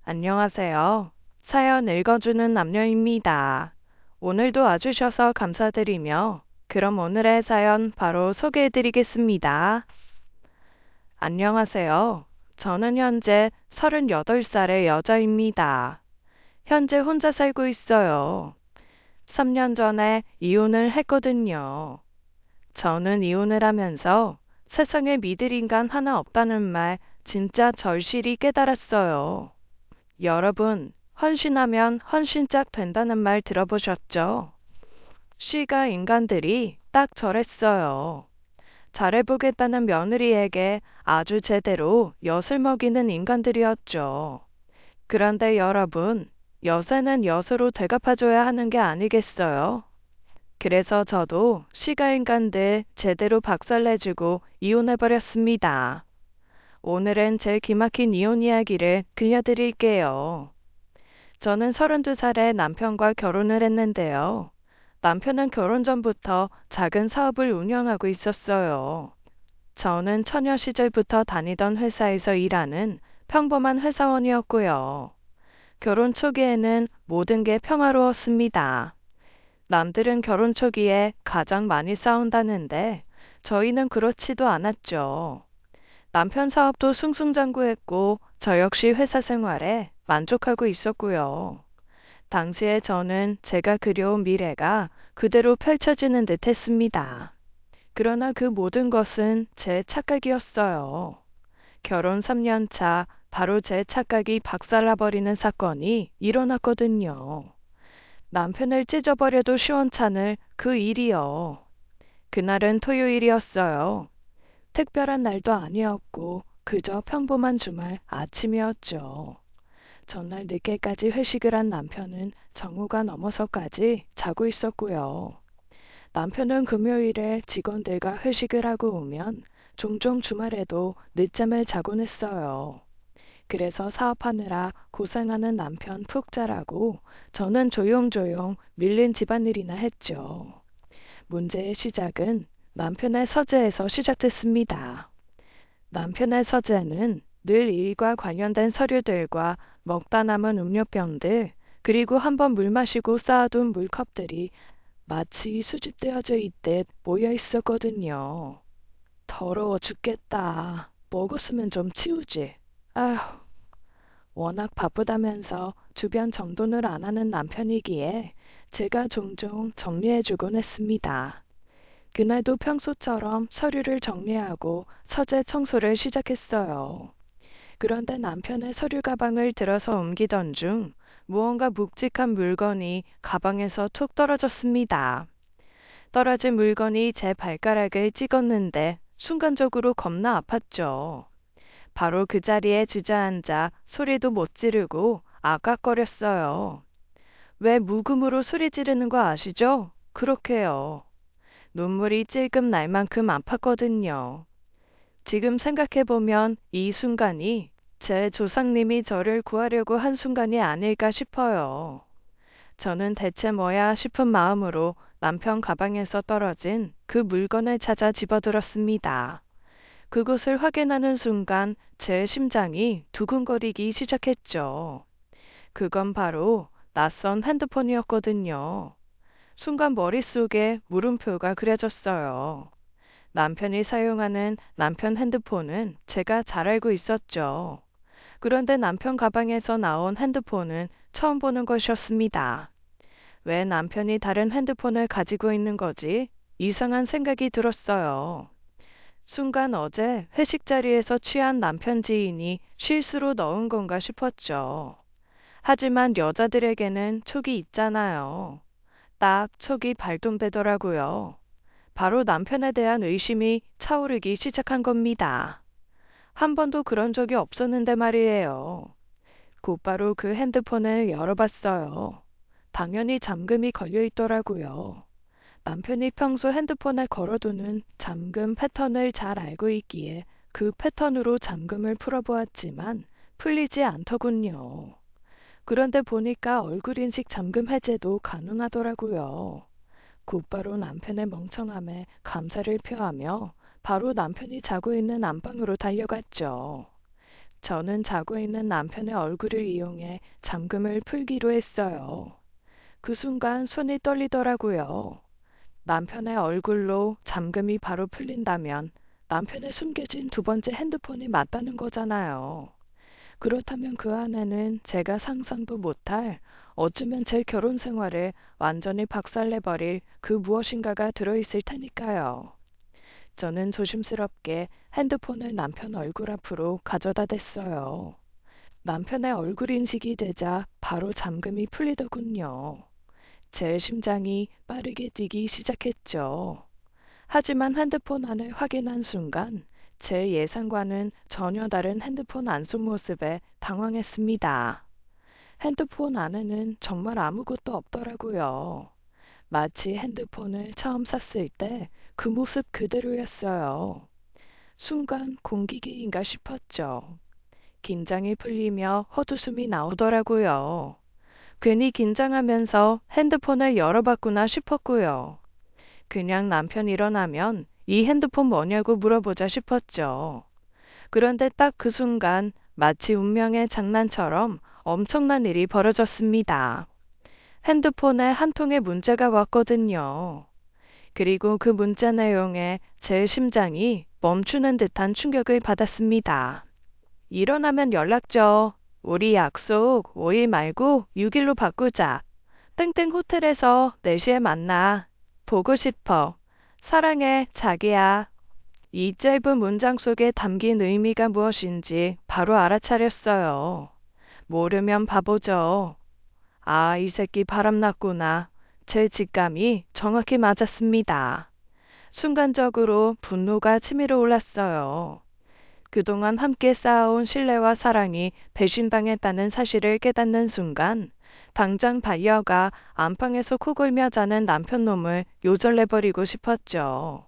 안녕하세요. 사연 읽어주는 남녀입니다. 오늘도 와주셔서 감사드리며, 그럼 오늘의 사연 바로 소개해드리겠습니다. 안녕하세요. 저는 현재 38살의 여자입니다. 현재 혼자 살고 있어요. 3년 전에 이혼을 했거든요. 저는 이혼을 하면서 세상에 믿을 인간 하나 없다는 말 진짜 절실히 깨달았어요. 여러분, 헌신하면 헌신짝 된다는 말 들어보셨죠? 씨가 인간들이 딱 저랬어요. 잘해보겠다는 며느리에게 아주 제대로 엿을 먹이는 인간들이었죠. 그런데 여러분, 엿에는 엿으로 되갚아줘야 하는 게 아니겠어요? 그래서 저도 씨가 인간들 제대로 박살내주고 이혼해버렸습니다. 오늘은 제 기막힌 이혼 이야기를 들려드릴게요. 저는 32살에 남편과 결혼을 했는데요. 남편은 결혼 전부터 작은 사업을 운영하고 있었어요. 저는 처녀 시절부터 다니던 회사에서 일하는 평범한 회사원이었고요. 결혼 초기에는 모든 게 평화로웠습니다. 남들은 결혼 초기에 가장 많이 싸운다는데 저희는 그렇지도 않았죠. 남편 사업도 승승장구했고 저 역시 회사 생활에 만족하고 있었고요. 당시에 저는 제가 그려온 미래가 그대로 펼쳐지는 듯 했습니다. 그러나 그 모든 것은 제 착각이었어요. 결혼 3년 차 바로 제 착각이 박살나버리는 사건이 일어났거든요. 남편을 찢어버려도 시원찮을 그 일이요. 그날은 토요일이었어요. 특별한 날도 아니었고 그저 평범한 주말 아침이었죠. 전날 늦게까지 회식을 한 남편은 정오가 넘어서까지 자고 있었고요. 남편은 금요일에 직원들과 회식을 하고 오면 종종 주말에도 늦잠을 자곤 했어요. 그래서 사업하느라 고생하는 남편 푹 자라고 저는 조용조용 밀린 집안일이나 했죠. 문제의 시작은 남편의 서재에서 시작됐습니다. 남편의 서재는 늘 일과 관련된 서류들과 먹다 남은 음료병들, 그리고 한번 물 마시고 쌓아둔 물컵들이 마치 수집되어져 있듯 모여 있었거든요. 더러워 죽겠다. 먹었으면 좀 치우지. 아휴, 워낙 바쁘다면서 주변 정돈을 안 하는 남편이기에 제가 종종 정리해주곤 했습니다. 그날도 평소처럼 서류를 정리하고 서재 청소를 시작했어요. 그런데 남편의 서류 가방을 들어서 옮기던 중 무언가 묵직한 물건이 가방에서 툭 떨어졌습니다. 떨어진 물건이 제 발가락을 찍었는데 순간적으로 겁나 아팠죠. 바로 그 자리에 주저앉아 소리도 못 지르고 아깍거렸어요. 왜 묵음으로 소리 지르는 거 아시죠? 그렇게요. 눈물이 찔끔 날 만큼 아팠거든요. 지금 생각해보면 이 순간이 제 조상님이 저를 구하려고 한 순간이 아닐까 싶어요. 저는 대체 뭐야 싶은 마음으로 남편 가방에서 떨어진 그 물건을 찾아 집어들었습니다. 그곳을 확인하는 순간 제 심장이 두근거리기 시작했죠. 그건 바로 낯선 핸드폰이었거든요. 순간 머릿속에 물음표가 그려졌어요. 남편이 사용하는 남편 핸드폰은 제가 잘 알고 있었죠. 그런데 남편 가방에서 나온 핸드폰은 처음 보는 것이었습니다. 왜 남편이 다른 핸드폰을 가지고 있는 거지? 이상한 생각이 들었어요. 순간 어제 회식 자리에서 취한 남편 지인이 실수로 넣은 건가 싶었죠. 하지만 여자들에게는 촉이 있잖아요. 딱 촉이 발동되더라고요. 바로 남편에 대한 의심이 차오르기 시작한 겁니다. 한 번도 그런 적이 없었는데 말이에요. 곧바로 그 핸드폰을 열어봤어요. 당연히 잠금이 걸려 있더라고요. 남편이 평소 핸드폰에 걸어두는 잠금 패턴을 잘 알고 있기에 그 패턴으로 잠금을 풀어보았지만 풀리지 않더군요. 그런데 보니까 얼굴 인식 잠금 해제도 가능하더라고요. 곧바로 남편의 멍청함에 감사를 표하며 바로 남편이 자고 있는 안방으로 달려갔죠. 저는 자고 있는 남편의 얼굴을 이용해 잠금을 풀기로 했어요. 그 순간 손이 떨리더라고요. 남편의 얼굴로 잠금이 바로 풀린다면 남편의 숨겨진 두 번째 핸드폰이 맞다는 거잖아요. 그렇다면 그 안에는 제가 상상도 못할 어쩌면 제 결혼 생활을 완전히 박살내버릴 그 무엇인가가 들어있을 테니까요. 저는 조심스럽게 핸드폰을 남편 얼굴 앞으로 가져다 댔어요. 남편의 얼굴 인식이 되자 바로 잠금이 풀리더군요. 제 심장이 빠르게 뛰기 시작했죠. 하지만 핸드폰 안을 확인한 순간 제 예상과는 전혀 다른 핸드폰 안속 모습에 당황했습니다. 핸드폰 안에는 정말 아무것도 없더라고요. 마치 핸드폰을 처음 샀을 때 그 모습 그대로였어요. 순간 공기기인가 싶었죠. 긴장이 풀리며 헛웃음이 나오더라고요. 괜히 긴장하면서 핸드폰을 열어봤구나 싶었고요. 그냥 남편 일어나면 이 핸드폰 뭐냐고 물어보자 싶었죠. 그런데 딱 그 순간 마치 운명의 장난처럼 엄청난 일이 벌어졌습니다. 핸드폰에 한 통의 문자가 왔거든요. 그리고 그 문자 내용에 제 심장이 멈추는 듯한 충격을 받았습니다. 일어나면 연락 줘. 우리 약속 5일 말고 6일로 바꾸자. 땡땡 호텔에서 4시에 만나. 보고 싶어. 사랑해, 자기야. 이 짧은 문장 속에 담긴 의미가 무엇인지 바로 알아차렸어요. 모르면 바보죠. 아, 이 새끼 바람났구나. 제 직감이 정확히 맞았습니다. 순간적으로 분노가 치밀어 올랐어요. 그동안 함께 쌓아온 신뢰와 사랑이 배신당했다는 사실을 깨닫는 순간 당장 달려가 안방에서 코골며 자는 남편 놈을 요절내버리고 싶었죠.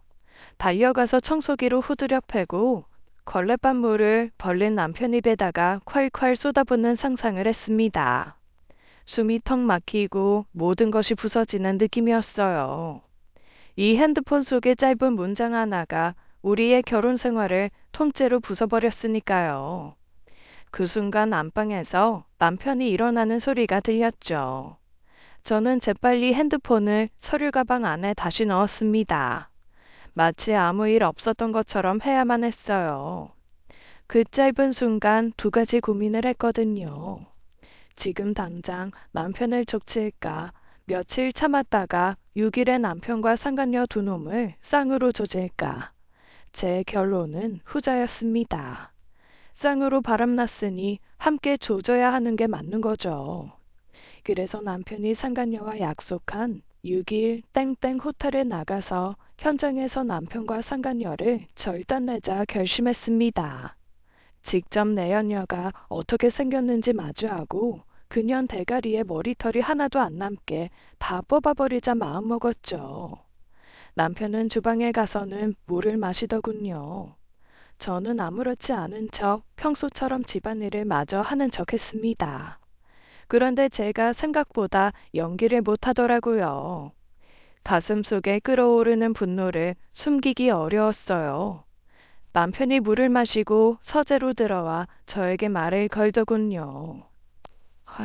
달려가서 청소기로 후드려 패고 걸레밥물을 벌린 남편 입에다가 콸콸 쏟아붓는 상상을 했습니다. 숨이 턱 막히고 모든 것이 부서지는 느낌이었어요. 이 핸드폰 속의 짧은 문장 하나가 우리의 결혼 생활을 통째로 부숴버렸으니까요. 그 순간 안방에서 남편이 일어나는 소리가 들렸죠. 저는 재빨리 핸드폰을 서류 가방 안에 다시 넣었습니다. 마치 아무 일 없었던 것처럼 해야만 했어요. 그 짧은 순간 두 가지 고민을 했거든요. 지금 당장 남편을 족치일까? 며칠 참았다가 6일의 남편과 상간녀 두 놈을 쌍으로 조질까? 제 결론은 후자였습니다. 쌍으로 바람났으니 함께 조져야 하는 게 맞는 거죠. 그래서 남편이 상간녀와 약속한 6일 땡땡 호텔에 나가서 현장에서 남편과 상간녀를 절단내자 결심했습니다. 직접 내연녀가 어떻게 생겼는지 마주하고 그년 대가리에 머리털이 하나도 안 남게 다 뽑아버리자 마음먹었죠. 남편은 주방에 가서는 물을 마시더군요. 저는 아무렇지 않은 척 평소처럼 집안일을 마저 하는 척 했습니다. 그런데 제가 생각보다 연기를 못하더라고요. 가슴속에 끓어오르는 분노를 숨기기 어려웠어요. 남편이 물을 마시고 서재로 들어와 저에게 말을 걸더군요.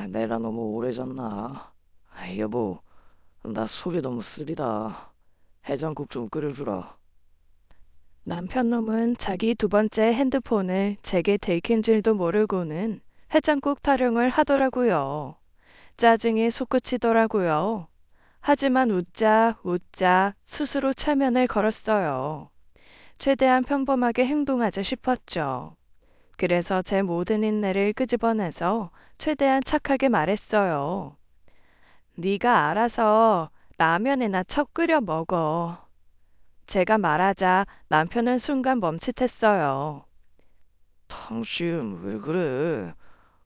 내가 너무 오래 잤나. 여보, 나 속이 너무 쓰리다. 해장국 좀 끓여주라. 남편 놈은 자기 두 번째 핸드폰을 제게 들킨 줄도 모르고는 해장국 타령을 하더라고요. 짜증이 솟구치더라고요. 하지만 웃자 웃자 스스로 체면을 걸었어요. 최대한 평범하게 행동하자 싶었죠. 그래서 제 모든 인내를 끄집어내서 최대한 착하게 말했어요. 네가 알아서 라면이나 척 끓여 먹어. 제가 말하자 남편은 순간 멈칫했어요. 당신 왜 그래?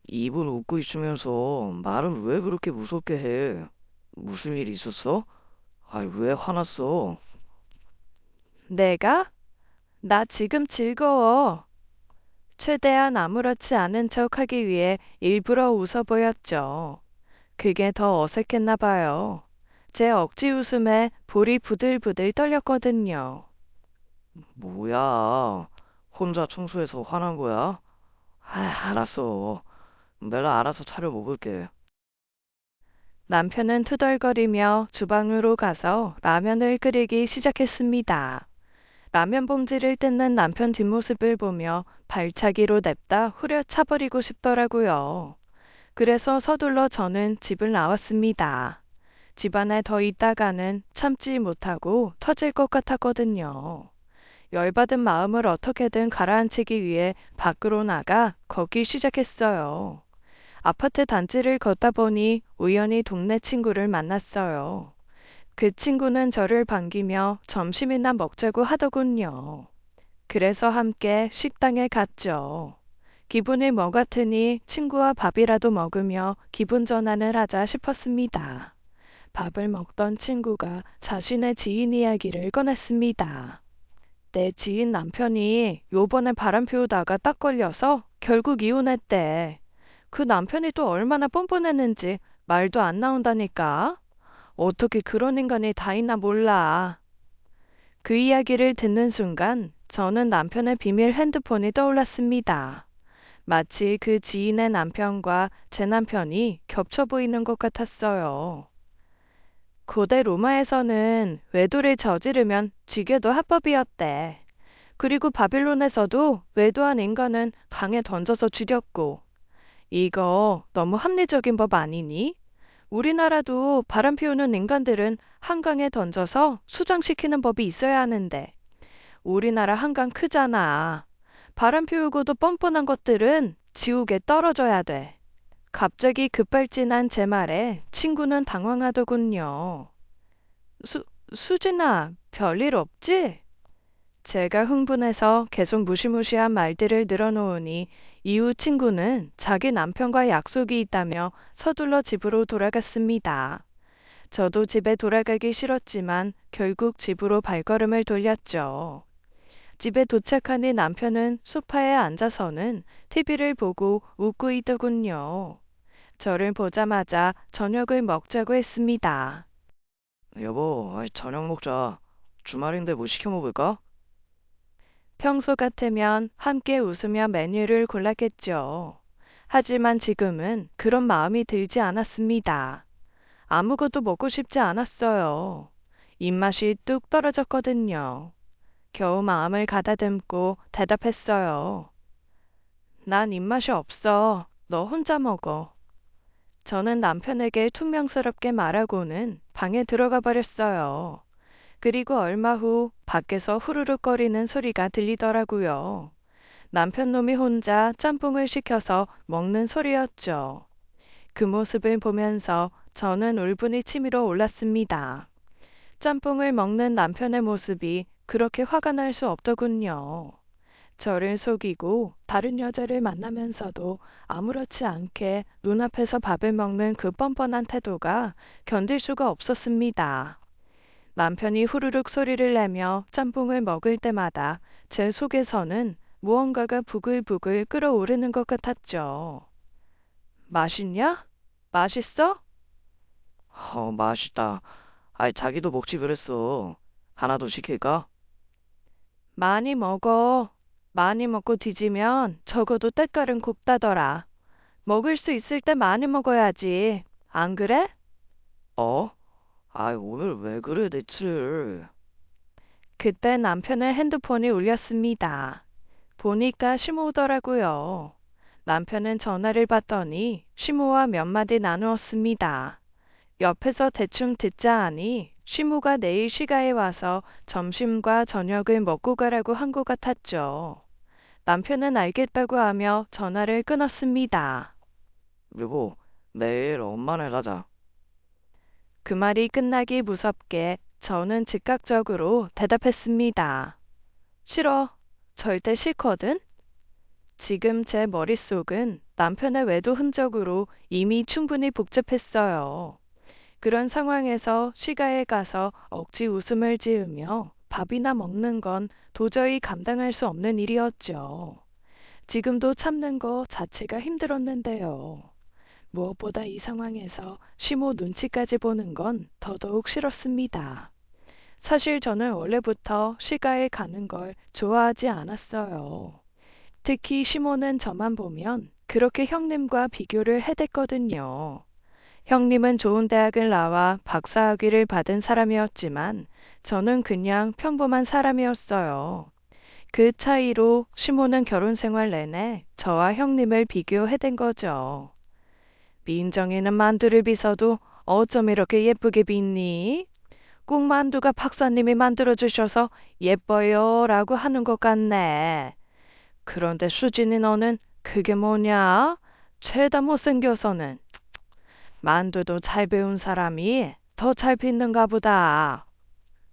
입은 웃고 있으면서 말은 왜 그렇게 무섭게 해? 무슨 일 있었어? 왜 화났어? 내가? 나 지금 즐거워. 최대한 아무렇지 않은 척 하기 위해 일부러 웃어 보였죠. 그게 더 어색했나 봐요. 제 억지 웃음에 볼이 부들부들 떨렸거든요. 뭐야? 혼자 청소해서 화난 거야? 알았어. 내가 알아서 차려 먹을게. 남편은 투덜거리며 주방으로 가서 라면을 끓이기 시작했습니다. 라면 봉지를 뜯는 남편 뒷모습을 보며 발차기로 냅다 후려차버리고 싶더라고요. 그래서 서둘러 저는 집을 나왔습니다. 집안에 더 있다가는 참지 못하고 터질 것 같았거든요. 열받은 마음을 어떻게든 가라앉히기 위해 밖으로 나가 걷기 시작했어요. 아파트 단지를 걷다 보니 우연히 동네 친구를 만났어요. 그 친구는 저를 반기며 점심이나 먹자고 하더군요. 그래서 함께 식당에 갔죠. 기분이 뭐 같으니 친구와 밥이라도 먹으며 기분 전환을 하자 싶었습니다. 밥을 먹던 친구가 자신의 지인 이야기를 꺼냈습니다. 내 지인 남편이 요번에 바람 피우다가 딱 걸려서 결국 이혼했대. 그 남편이 또 얼마나 뻔뻔했는지 말도 안 나온다니까. 어떻게 그런 인간이 다 있나 몰라. 그 이야기를 듣는 순간 저는 남편의 비밀 핸드폰이 떠올랐습니다. 마치 그 지인의 남편과 제 남편이 겹쳐 보이는 것 같았어요. 고대 로마에서는 외도를 저지르면 쥐게도 합법이었대. 그리고 바빌론에서도 외도한 인간은 강에 던져서 죽였고, 이거 너무 합리적인 법 아니니? 우리나라도 바람 피우는 인간들은 한강에 던져서 수장시키는 법이 있어야 하는데, 우리나라 한강 크잖아. 바람 피우고도 뻔뻔한 것들은 지옥에 떨어져야 돼. 갑자기 급발진한 제 말에 친구는 당황하더군요. 수, 수진아, 별일 없지? 제가 흥분해서 계속 무시무시한 말들을 늘어놓으니 이후 친구는 자기 남편과 약속이 있다며 서둘러 집으로 돌아갔습니다. 저도 집에 돌아가기 싫었지만 결국 집으로 발걸음을 돌렸죠. 집에 도착하니 남편은 소파에 앉아서는 TV를 보고 웃고 있더군요. 저를 보자마자 저녁을 먹자고 했습니다. 여보, 저녁 먹자. 주말인데 뭐 시켜 먹을까? 평소 같으면 함께 웃으며 메뉴를 골랐겠죠. 하지만 지금은 그런 마음이 들지 않았습니다. 아무것도 먹고 싶지 않았어요. 입맛이 뚝 떨어졌거든요. 겨우 마음을 가다듬고 대답했어요. 난 입맛이 없어. 너 혼자 먹어. 저는 남편에게 퉁명스럽게 말하고는 방에 들어가 버렸어요. 그리고 얼마 후 밖에서 후루룩거리는 소리가 들리더라고요. 남편 놈이 혼자 짬뽕을 시켜서 먹는 소리였죠. 그 모습을 보면서 저는 울분이 치밀어 올랐습니다. 짬뽕을 먹는 남편의 모습이 그렇게 화가 날 수 없더군요. 저를 속이고 다른 여자를 만나면서도 아무렇지 않게 눈앞에서 밥을 먹는 그 뻔뻔한 태도가 견딜 수가 없었습니다. 남편이 후루룩 소리를 내며 짬뽕을 먹을 때마다 제 속에서는 무언가가 부글부글 끓어오르는 것 같았죠. 맛있냐? 맛있어? 맛있다. 자기도 먹지 그랬어. 하나 더 시킬까? 많이 먹어. 많이 먹고 뒤지면 적어도 때깔은 곱다더라. 먹을 수 있을 때 많이 먹어야지. 안 그래? 어? 오늘 왜 그래, 대체? 그때 남편의 핸드폰이 울렸습니다. 보니까 시모더라고요. 남편은 전화를 받더니 시모와 몇 마디 나누었습니다. 옆에서 대충 듣자 하니 시모가 내일 시가에 와서 점심과 저녁을 먹고 가라고 한 것 같았죠. 남편은 알겠다고 하며 전화를 끊었습니다. 여보, 내일 엄마네 가자. 그 말이 끝나기 무섭게 저는 즉각적으로 대답했습니다. 싫어. 절대 싫거든. 지금 제 머릿속은 남편의 외도 흔적으로 이미 충분히 복잡했어요. 그런 상황에서 시가에 가서 억지 웃음을 지으며 밥이나 먹는 건 도저히 감당할 수 없는 일이었죠. 지금도 참는 거 자체가 힘들었는데요. 무엇보다 이 상황에서 시모 눈치까지 보는 건 더더욱 싫었습니다. 사실 저는 원래부터 시가에 가는 걸 좋아하지 않았어요. 특히 시모는 저만 보면 그렇게 형님과 비교를 해댔거든요. 형님은 좋은 대학을 나와 박사학위를 받은 사람이었지만 저는 그냥 평범한 사람이었어요. 그 차이로 시모는 결혼 생활 내내 저와 형님을 비교해댄 거죠. 민정이는 만두를 빚어도 어쩜 이렇게 예쁘게 빚니? 꼭 만두가 박사님이 만들어주셔서 예뻐요 라고 하는 것 같네. 그런데 수진이 너는 그게 뭐냐? 죄다 못생겨서는. 만두도 잘 배운 사람이 더 잘 빚는가 보다.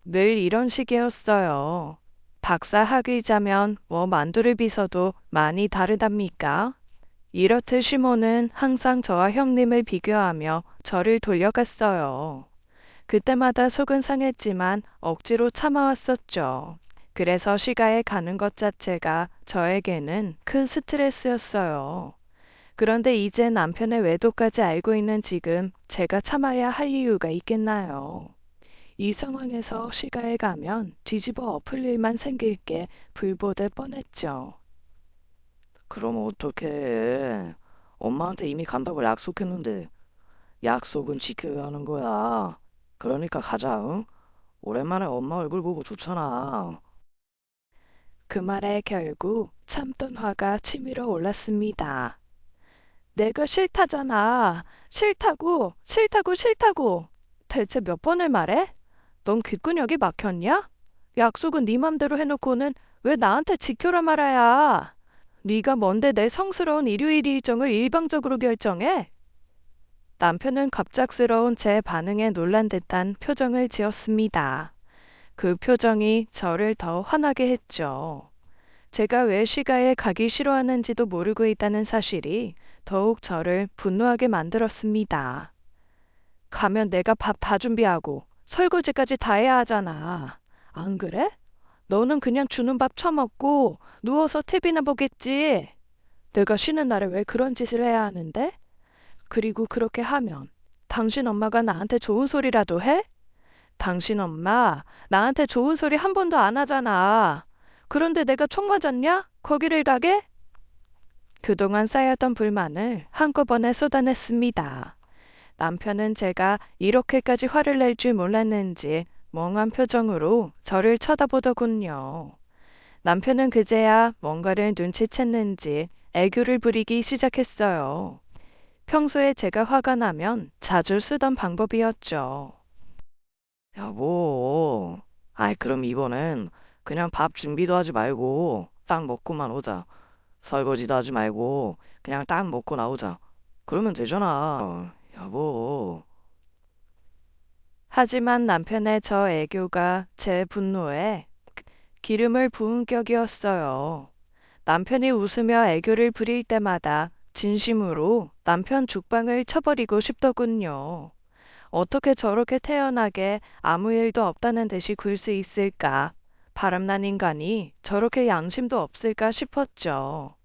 늘 이런 식이었어요. 박사 학위자면 뭐 만두를 빚어도 많이 다르답니까? 이렇듯 시모는 항상 저와 형님을 비교하며 저를 돌려갔어요. 그때마다 속은 상했지만 억지로 참아왔었죠. 그래서 시가에 가는 것 자체가 저에게는 큰 스트레스였어요. 그런데 이제 남편의 외도까지 알고 있는 지금 제가 참아야 할 이유가 있겠나요? 이 상황에서 시가에 가면 뒤집어 엎을 일만 생길 게 불보듯 뻔했죠. 그럼 어떡해. 엄마한테 이미 간다고 약속했는데 약속은 지켜야 하는 거야. 그러니까 가자, 응? 오랜만에 엄마 얼굴 보고 좋잖아. 그 말에 결국 참던 화가 치밀어 올랐습니다. 내가 싫다잖아. 싫다고, 싫다고, 싫다고. 대체 몇 번을 말해? 넌 귓근육이 막혔냐? 약속은 네 맘대로 해놓고는 왜 나한테 지켜라 말아야? 네가 뭔데 내 성스러운 일요일 일정을 일방적으로 결정해? 남편은 갑작스러운 제 반응에 놀란 듯한 표정을 지었습니다. 그 표정이 저를 더 화나게 했죠. 제가 왜 시가에 가기 싫어하는지도 모르고 있다는 사실이 더욱 저를 분노하게 만들었습니다. 가면 내가 밥 다 준비하고 설거지까지 다 해야 하잖아. 안 그래? 너는 그냥 주는 밥 처먹고 누워서 TV나 보겠지. 내가 쉬는 날에 왜 그런 짓을 해야 하는데? 그리고 그렇게 하면 당신 엄마가 나한테 좋은 소리라도 해? 당신 엄마 나한테 좋은 소리 한 번도 안 하잖아. 그런데 내가 총 맞았냐? 거기를 가게? 그동안 쌓였던 불만을 한꺼번에 쏟아냈습니다. 남편은 제가 이렇게까지 화를 낼 줄 몰랐는지 멍한 표정으로 저를 쳐다보더군요. 남편은 그제야 뭔가를 눈치챘는지 애교를 부리기 시작했어요. 평소에 제가 화가 나면 자주 쓰던 방법이었죠. 여보. 아이, 그럼 이번엔 그냥 밥 준비도 하지 말고 딱 먹고만 오자. 설거지도 하지 말고 그냥 딱 먹고 나오자. 그러면 되잖아. 여보. 하지만 남편의 저 애교가 제 분노에 기름을 부은 격이었어요. 남편이 웃으며 애교를 부릴 때마다 진심으로 남편 죽방을 쳐버리고 싶더군요. 어떻게 저렇게 태연하게 아무 일도 없다는 듯이 굴 수 있을까? 바람난 인간이 저렇게 양심도 없을까 싶었죠.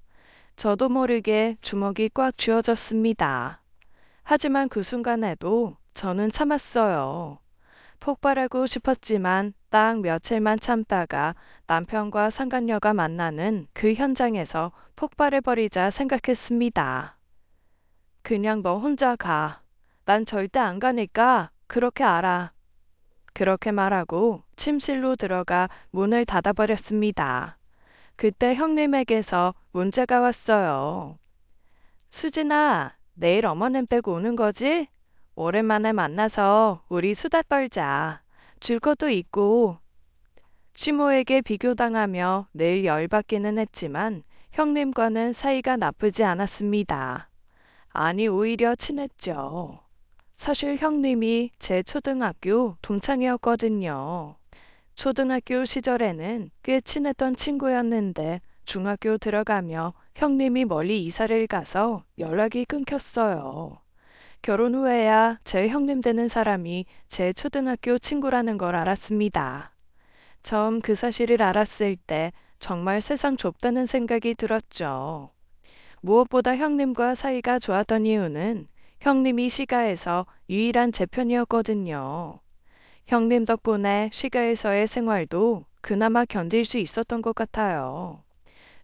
저도 모르게 주먹이 꽉 쥐어졌습니다. 하지만 그 순간에도 저는 참았어요. 폭발하고 싶었지만 딱 며칠만 참다가 남편과 상간녀가 만나는 그 현장에서 폭발해버리자 생각했습니다. 그냥 너 혼자 가. 난 절대 안 가니까 그렇게 알아. 그렇게 말하고 침실로 들어가 문을 닫아버렸습니다. 그때 형님에게서 문자가 왔어요. 수진아, 내일 어머님 빼고 오는 거지? 오랜만에 만나서 우리 수다 떨자. 줄 것도 있고. 시모에게 비교당하며 늘 열받기는 했지만 형님과는 사이가 나쁘지 않았습니다. 아니, 오히려 친했죠. 사실 형님이 제 초등학교 동창이었거든요. 초등학교 시절에는 꽤 친했던 친구였는데 중학교 들어가며 형님이 멀리 이사를 가서 연락이 끊겼어요. 결혼 후에야 제 형님 되는 사람이 제 초등학교 친구라는 걸 알았습니다. 처음 그 사실을 알았을 때 정말 세상 좁다는 생각이 들었죠. 무엇보다 형님과 사이가 좋았던 이유는 형님이 시가에서 유일한 제 편이었거든요. 형님 덕분에 시가에서의 생활도 그나마 견딜 수 있었던 것 같아요.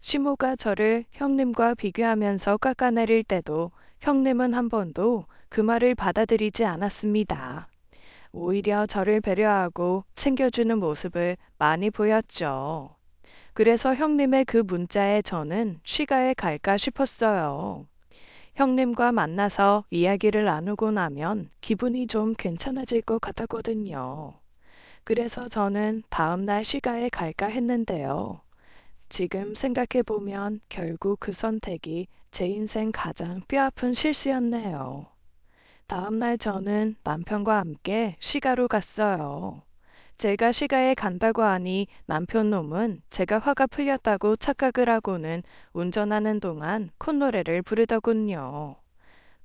시모가 저를 형님과 비교하면서 깎아내릴 때도 형님은 한 번도 그 말을 받아들이지 않았습니다. 오히려 저를 배려하고 챙겨주는 모습을 많이 보였죠. 그래서 형님의 그 문자에 저는 취가에 갈까 싶었어요. 형님과 만나서 이야기를 나누고 나면 기분이 좀 괜찮아질 것 같았거든요. 그래서 저는 다음날 시가에 갈까 했는데요. 지금 생각해보면 결국 그 선택이 제 인생 가장 뼈아픈 실수였네요. 다음날 저는 남편과 함께 시가로 갔어요. 제가 시가에 간다고 하니 남편 놈은 제가 화가 풀렸다고 착각을 하고는 운전하는 동안 콧노래를 부르더군요.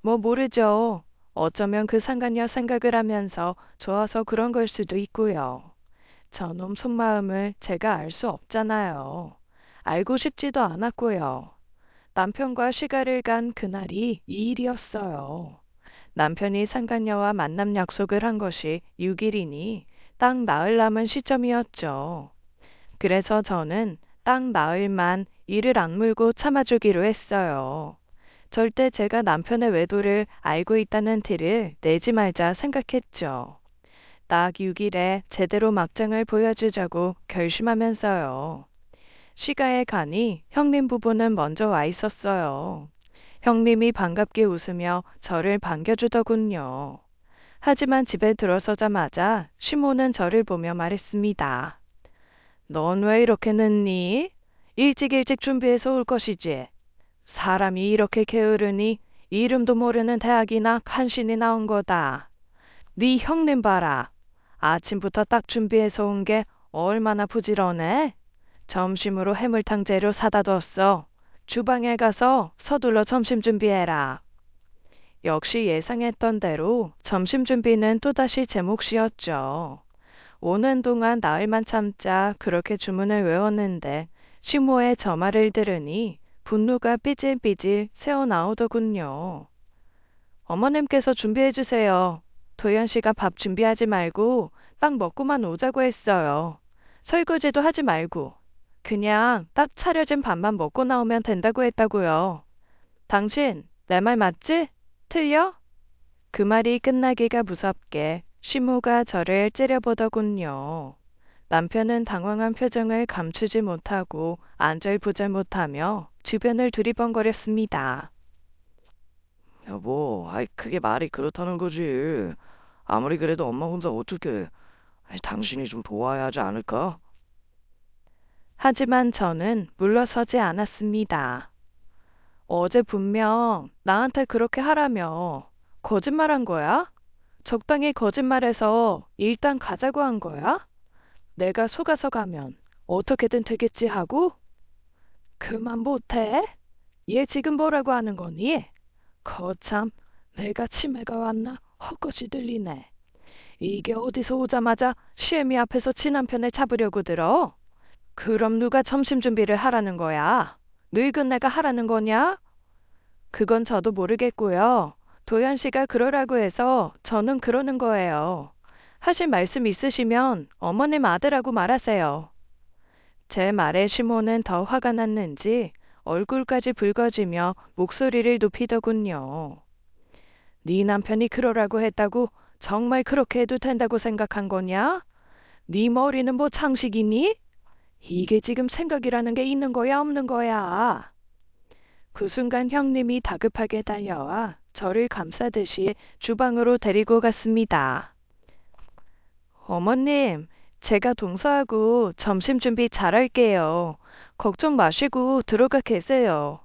뭐 모르죠. 어쩌면 그 상간녀 생각을 하면서 좋아서 그런 걸 수도 있고요. 저놈 속마음을 제가 알 수 없잖아요. 알고 싶지도 않았고요. 남편과 시가를 간 그날이 이 일이었어요. 남편이 상간녀와 만남 약속을 한 것이 6일이니 딱 나흘 남은 시점이었죠. 그래서 저는 딱 나흘만 이를 악물고 참아주기로 했어요. 절대 제가 남편의 외도를 알고 있다는 티를 내지 말자 생각했죠. 딱 6일에 제대로 막장을 보여주자고 결심하면서요. 시가에 가니 형님 부부는 먼저 와 있었어요. 형님이 반갑게 웃으며 저를 반겨주더군요. 하지만 집에 들어서자마자 시모는 저를 보며 말했습니다. 넌 왜 이렇게 늦니? 일찍 준비해서 올 것이지. 사람이 이렇게 게으르니 이름도 모르는 대학이나 간신히 나온 거다. 네 형님 봐라. 아침부터 딱 준비해서 온 게 얼마나 부지런해? 점심으로 해물탕 재료 사다 뒀어. 주방에 가서 서둘러 점심 준비해라. 역시 예상했던 대로 점심 준비는 또다시 제 몫이었죠. 오는 동안 나흘만 참자 그렇게 주문을 외웠는데 시모의 저 말을 들으니 분노가 삐질삐질 새어나오더군요. 어머님께서 준비해 주세요. 도연 씨가 밥 준비하지 말고 딱 먹고만 오자고 했어요. 설거지도 하지 말고 그냥 딱 차려진 밥만 먹고 나오면 된다고 했다고요. 당신 내 말 맞지? 틀려? 그 말이 끝나기가 무섭게 시모가 저를 째려보더군요. 남편은 당황한 표정을 감추지 못하고 안절부절 못하며 주변을 두리번거렸습니다. 여보, 아이, 그게 말이 그렇다는 거지. 아무리 그래도 엄마 혼자 어떻게, 아이, 당신이 좀 도와야 하지 않을까? 하지만 저는 물러서지 않았습니다. 어제 분명 나한테 그렇게 하라며 거짓말한 거야? 적당히 거짓말해서 일단 가자고 한 거야? 내가 속아서 가면 어떻게든 되겠지 하고? 그만 못해? 얘 지금 뭐라고 하는 거니? 거참, 내가 치매가 왔나? 헛것이 들리네. 이게 어디서 오자마자 시애미 앞에서 친남편을 잡으려고 들어? 그럼 누가 점심 준비를 하라는 거야? 늙은 내가 하라는 거냐? 그건 저도 모르겠고요. 도연 씨가 그러라고 해서 저는 그러는 거예요. 하실 말씀 있으시면 어머님 아들하고 말하세요. 제 말에 시모는 더 화가 났는지 얼굴까지 붉어지며 목소리를 높이더군요. 네 남편이 그러라고 했다고 정말 그렇게 해도 된다고 생각한 거냐? 네 머리는 뭐 창식이니? 이게 지금 생각이라는 게 있는 거야 없는 거야? 그 순간 형님이 다급하게 달려와 저를 감싸듯이 주방으로 데리고 갔습니다. 어머님, 제가 동서하고 점심 준비 잘할게요. 걱정 마시고 들어가 계세요.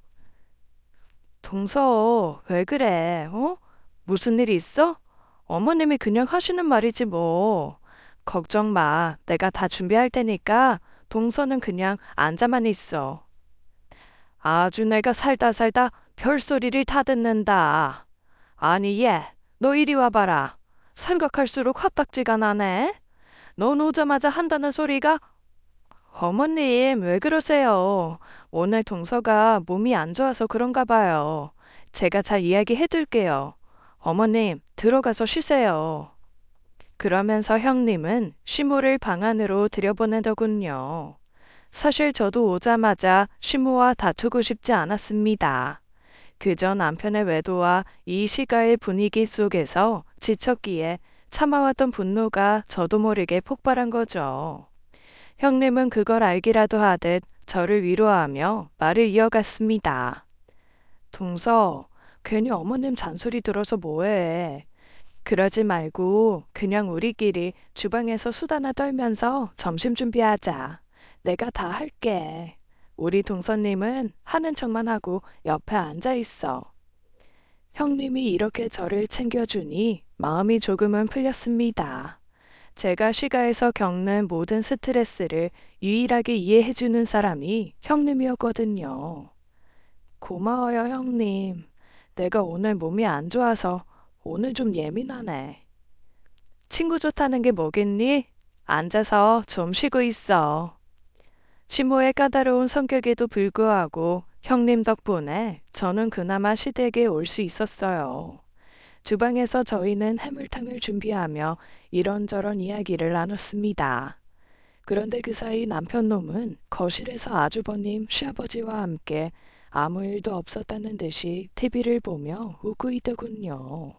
동서, 왜 그래? 어? 무슨 일 있어? 어머님이 그냥 하시는 말이지 뭐. 걱정 마. 내가 다 준비할 테니까 동서는 그냥 앉아만 있어. 아주 내가 살다 별소리를 다 듣는다. 아니 얘, 너 이리 와봐라. 생각할수록 화딱지가 나네. 넌 오자마자 한다는 소리가 어머님, 왜 그러세요? 오늘 동서가 몸이 안 좋아서 그런가 봐요. 제가 잘 이야기해 둘게요. 어머님, 들어가서 쉬세요. 그러면서 형님은 시모를 방 안으로 들여보내더군요. 사실 저도 오자마자 시모와 다투고 싶지 않았습니다. 그저 남편의 외도와 이 시가의 분위기 속에서 지쳤기에 참아왔던 분노가 저도 모르게 폭발한 거죠. 형님은 그걸 알기라도 하듯 저를 위로하며 말을 이어갔습니다. 동서, 괜히 어머님 잔소리 들어서 뭐해. 그러지 말고 그냥 우리끼리 주방에서 수다나 떨면서 점심 준비하자. 내가 다 할게. 우리 동서님은 하는 척만 하고 옆에 앉아 있어. 형님이 이렇게 저를 챙겨주니 마음이 조금은 풀렸습니다. 제가 시가에서 겪는 모든 스트레스를 유일하게 이해해주는 사람이 형님이었거든요. 고마워요, 형님. 내가 오늘 몸이 안 좋아서 오늘 좀 예민하네. 친구 좋다는 게 뭐겠니? 앉아서 좀 쉬고 있어. 시모의 까다로운 성격에도 불구하고 형님 덕분에 저는 그나마 시댁에 올 수 있었어요. 주방에서 저희는 해물탕을 준비하며 이런저런 이야기를 나눴습니다. 그런데 그 사이 남편 놈은 거실에서 아주버님, 시아버지와 함께 아무 일도 없었다는 듯이 TV를 보며 웃고 있더군요.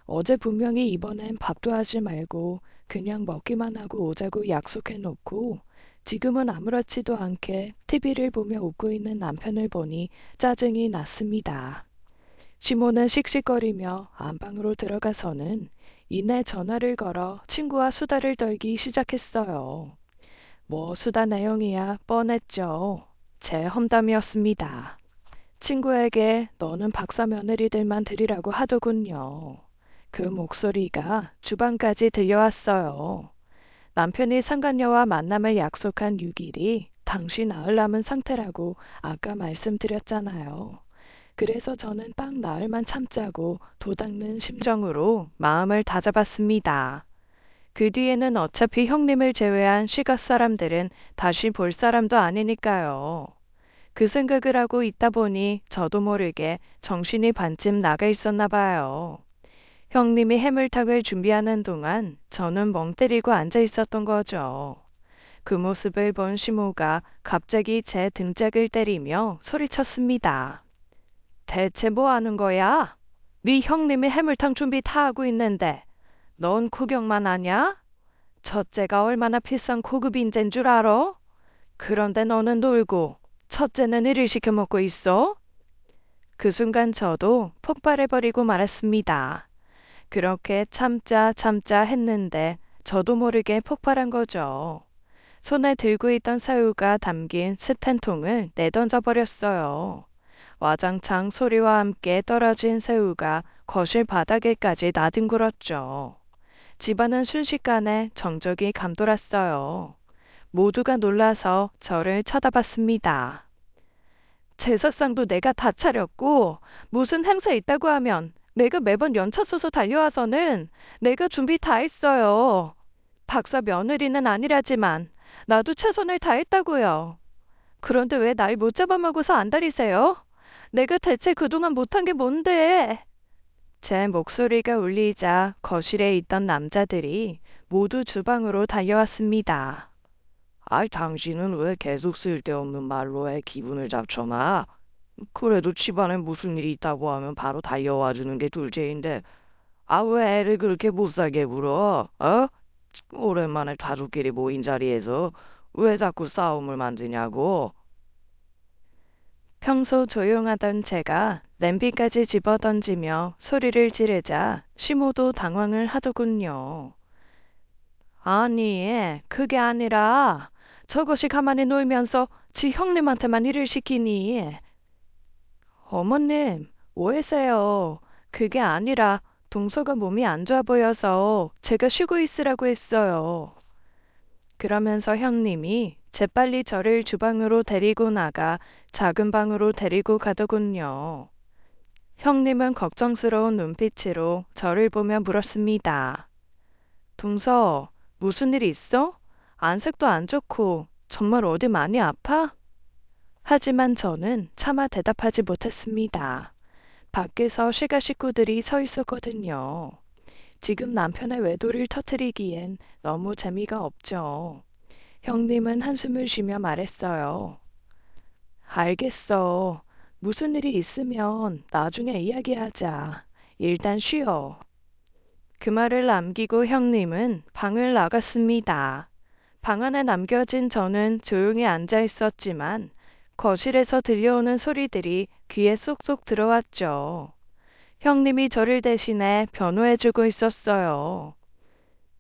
어제 분명히 이번엔 밥도 하지 말고 그냥 먹기만 하고 오자고 약속해놓고 지금은 아무렇지도 않게 TV를 보며 웃고 있는 남편을 보니 짜증이 났습니다. 시모는 씩씩거리며 안방으로 들어가서는 이내 전화를 걸어 친구와 수다를 떨기 시작했어요. 뭐 수다 내용이야 뻔했죠. 제 험담이었습니다. 친구에게 너는 박사 며느리들만 들이라고 하더군요. 그 목소리가 주방까지 들려왔어요. 남편이 상간녀와 만남을 약속한 6일이 당시 나흘 남은 상태라고 아까 말씀드렸잖아요. 그래서 저는 딱 나흘만 참자고 도닦는 심정으로 마음을 다잡았습니다. 그 뒤에는 어차피 형님을 제외한 시각 사람들은 다시 볼 사람도 아니니까요. 그 생각을 하고 있다 보니 저도 모르게 정신이 반쯤 나가 있었나 봐요. 형님이 해물탕을 준비하는 동안 저는 멍 때리고 앉아 있었던 거죠. 그 모습을 본 시모가 갑자기 제 등짝을 때리며 소리쳤습니다. 대체 뭐 하는 거야? 네 형님이 해물탕 준비 다 하고 있는데 넌 구경만 하냐? 첫째가 얼마나 비싼 고급 인재인 줄 알아? 그런데 너는 놀고 첫째는 일을 시켜 먹고 있어? 그 순간 저도 폭발해버리고 말았습니다. 그렇게 참자 참자 했는데 저도 모르게 폭발한 거죠. 손에 들고 있던 새우가 담긴 스텐통을 내던져 버렸어요. 와장창 소리와 함께 떨어진 새우가 거실 바닥에까지 나뒹굴었죠. 집안은 순식간에 정적이 감돌았어요. 모두가 놀라서 저를 쳐다봤습니다. 제사상도 내가 다 차렸고 무슨 행사 있다고 하면 내가 매번 연차 써서 달려와서는 내가 준비 다 했어요. 박사 며느리는 아니라지만 나도 최선을 다했다고요. 그런데 왜 날 못 잡아먹어서 안달이세요? 내가 대체 그동안 못한 게 뭔데? 제 목소리가 울리자 거실에 있던 남자들이 모두 주방으로 달려왔습니다. 아이, 당신은 왜 계속 쓸데없는 말로 애 기분을 잡쳐놔? 그래도 집안에 무슨 일이 있다고 하면 바로 달려와 주는 게 둘째인데, 아, 왜 애를 그렇게 못살게 굴어? 어? 오랜만에 가족끼리 모인 자리에서 왜 자꾸 싸움을 만드냐고? 평소 조용하던 제가 냄비까지 집어던지며 소리를 지르자 시모도 당황을 하더군요. 아니, 그게 아니라 저것이 가만히 놀면서 지 형님한테만 일을 시키니. 어머님, 오해세요. 그게 아니라 동서가 몸이 안 좋아 보여서 제가 쉬고 있으라고 했어요. 그러면서 형님이 재빨리 저를 주방으로 데리고 나가 작은 방으로 데리고 가더군요. 형님은 걱정스러운 눈빛으로 저를 보며 물었습니다. 동서, 무슨 일 있어? 안색도 안 좋고 정말 어디 많이 아파? 하지만 저는 차마 대답하지 못했습니다. 밖에서 시가 식구들이 서 있었거든요. 지금 남편의 외도를 터뜨리기엔 너무 재미가 없죠. 형님은 한숨을 쉬며 말했어요. 알겠어. 무슨 일이 있으면 나중에 이야기하자. 일단 쉬어. 그 말을 남기고 형님은 방을 나갔습니다. 방 안에 남겨진 저는 조용히 앉아 있었지만 거실에서 들려오는 소리들이 귀에 쏙쏙 들어왔죠. 형님이 저를 대신해 변호해주고 있었어요.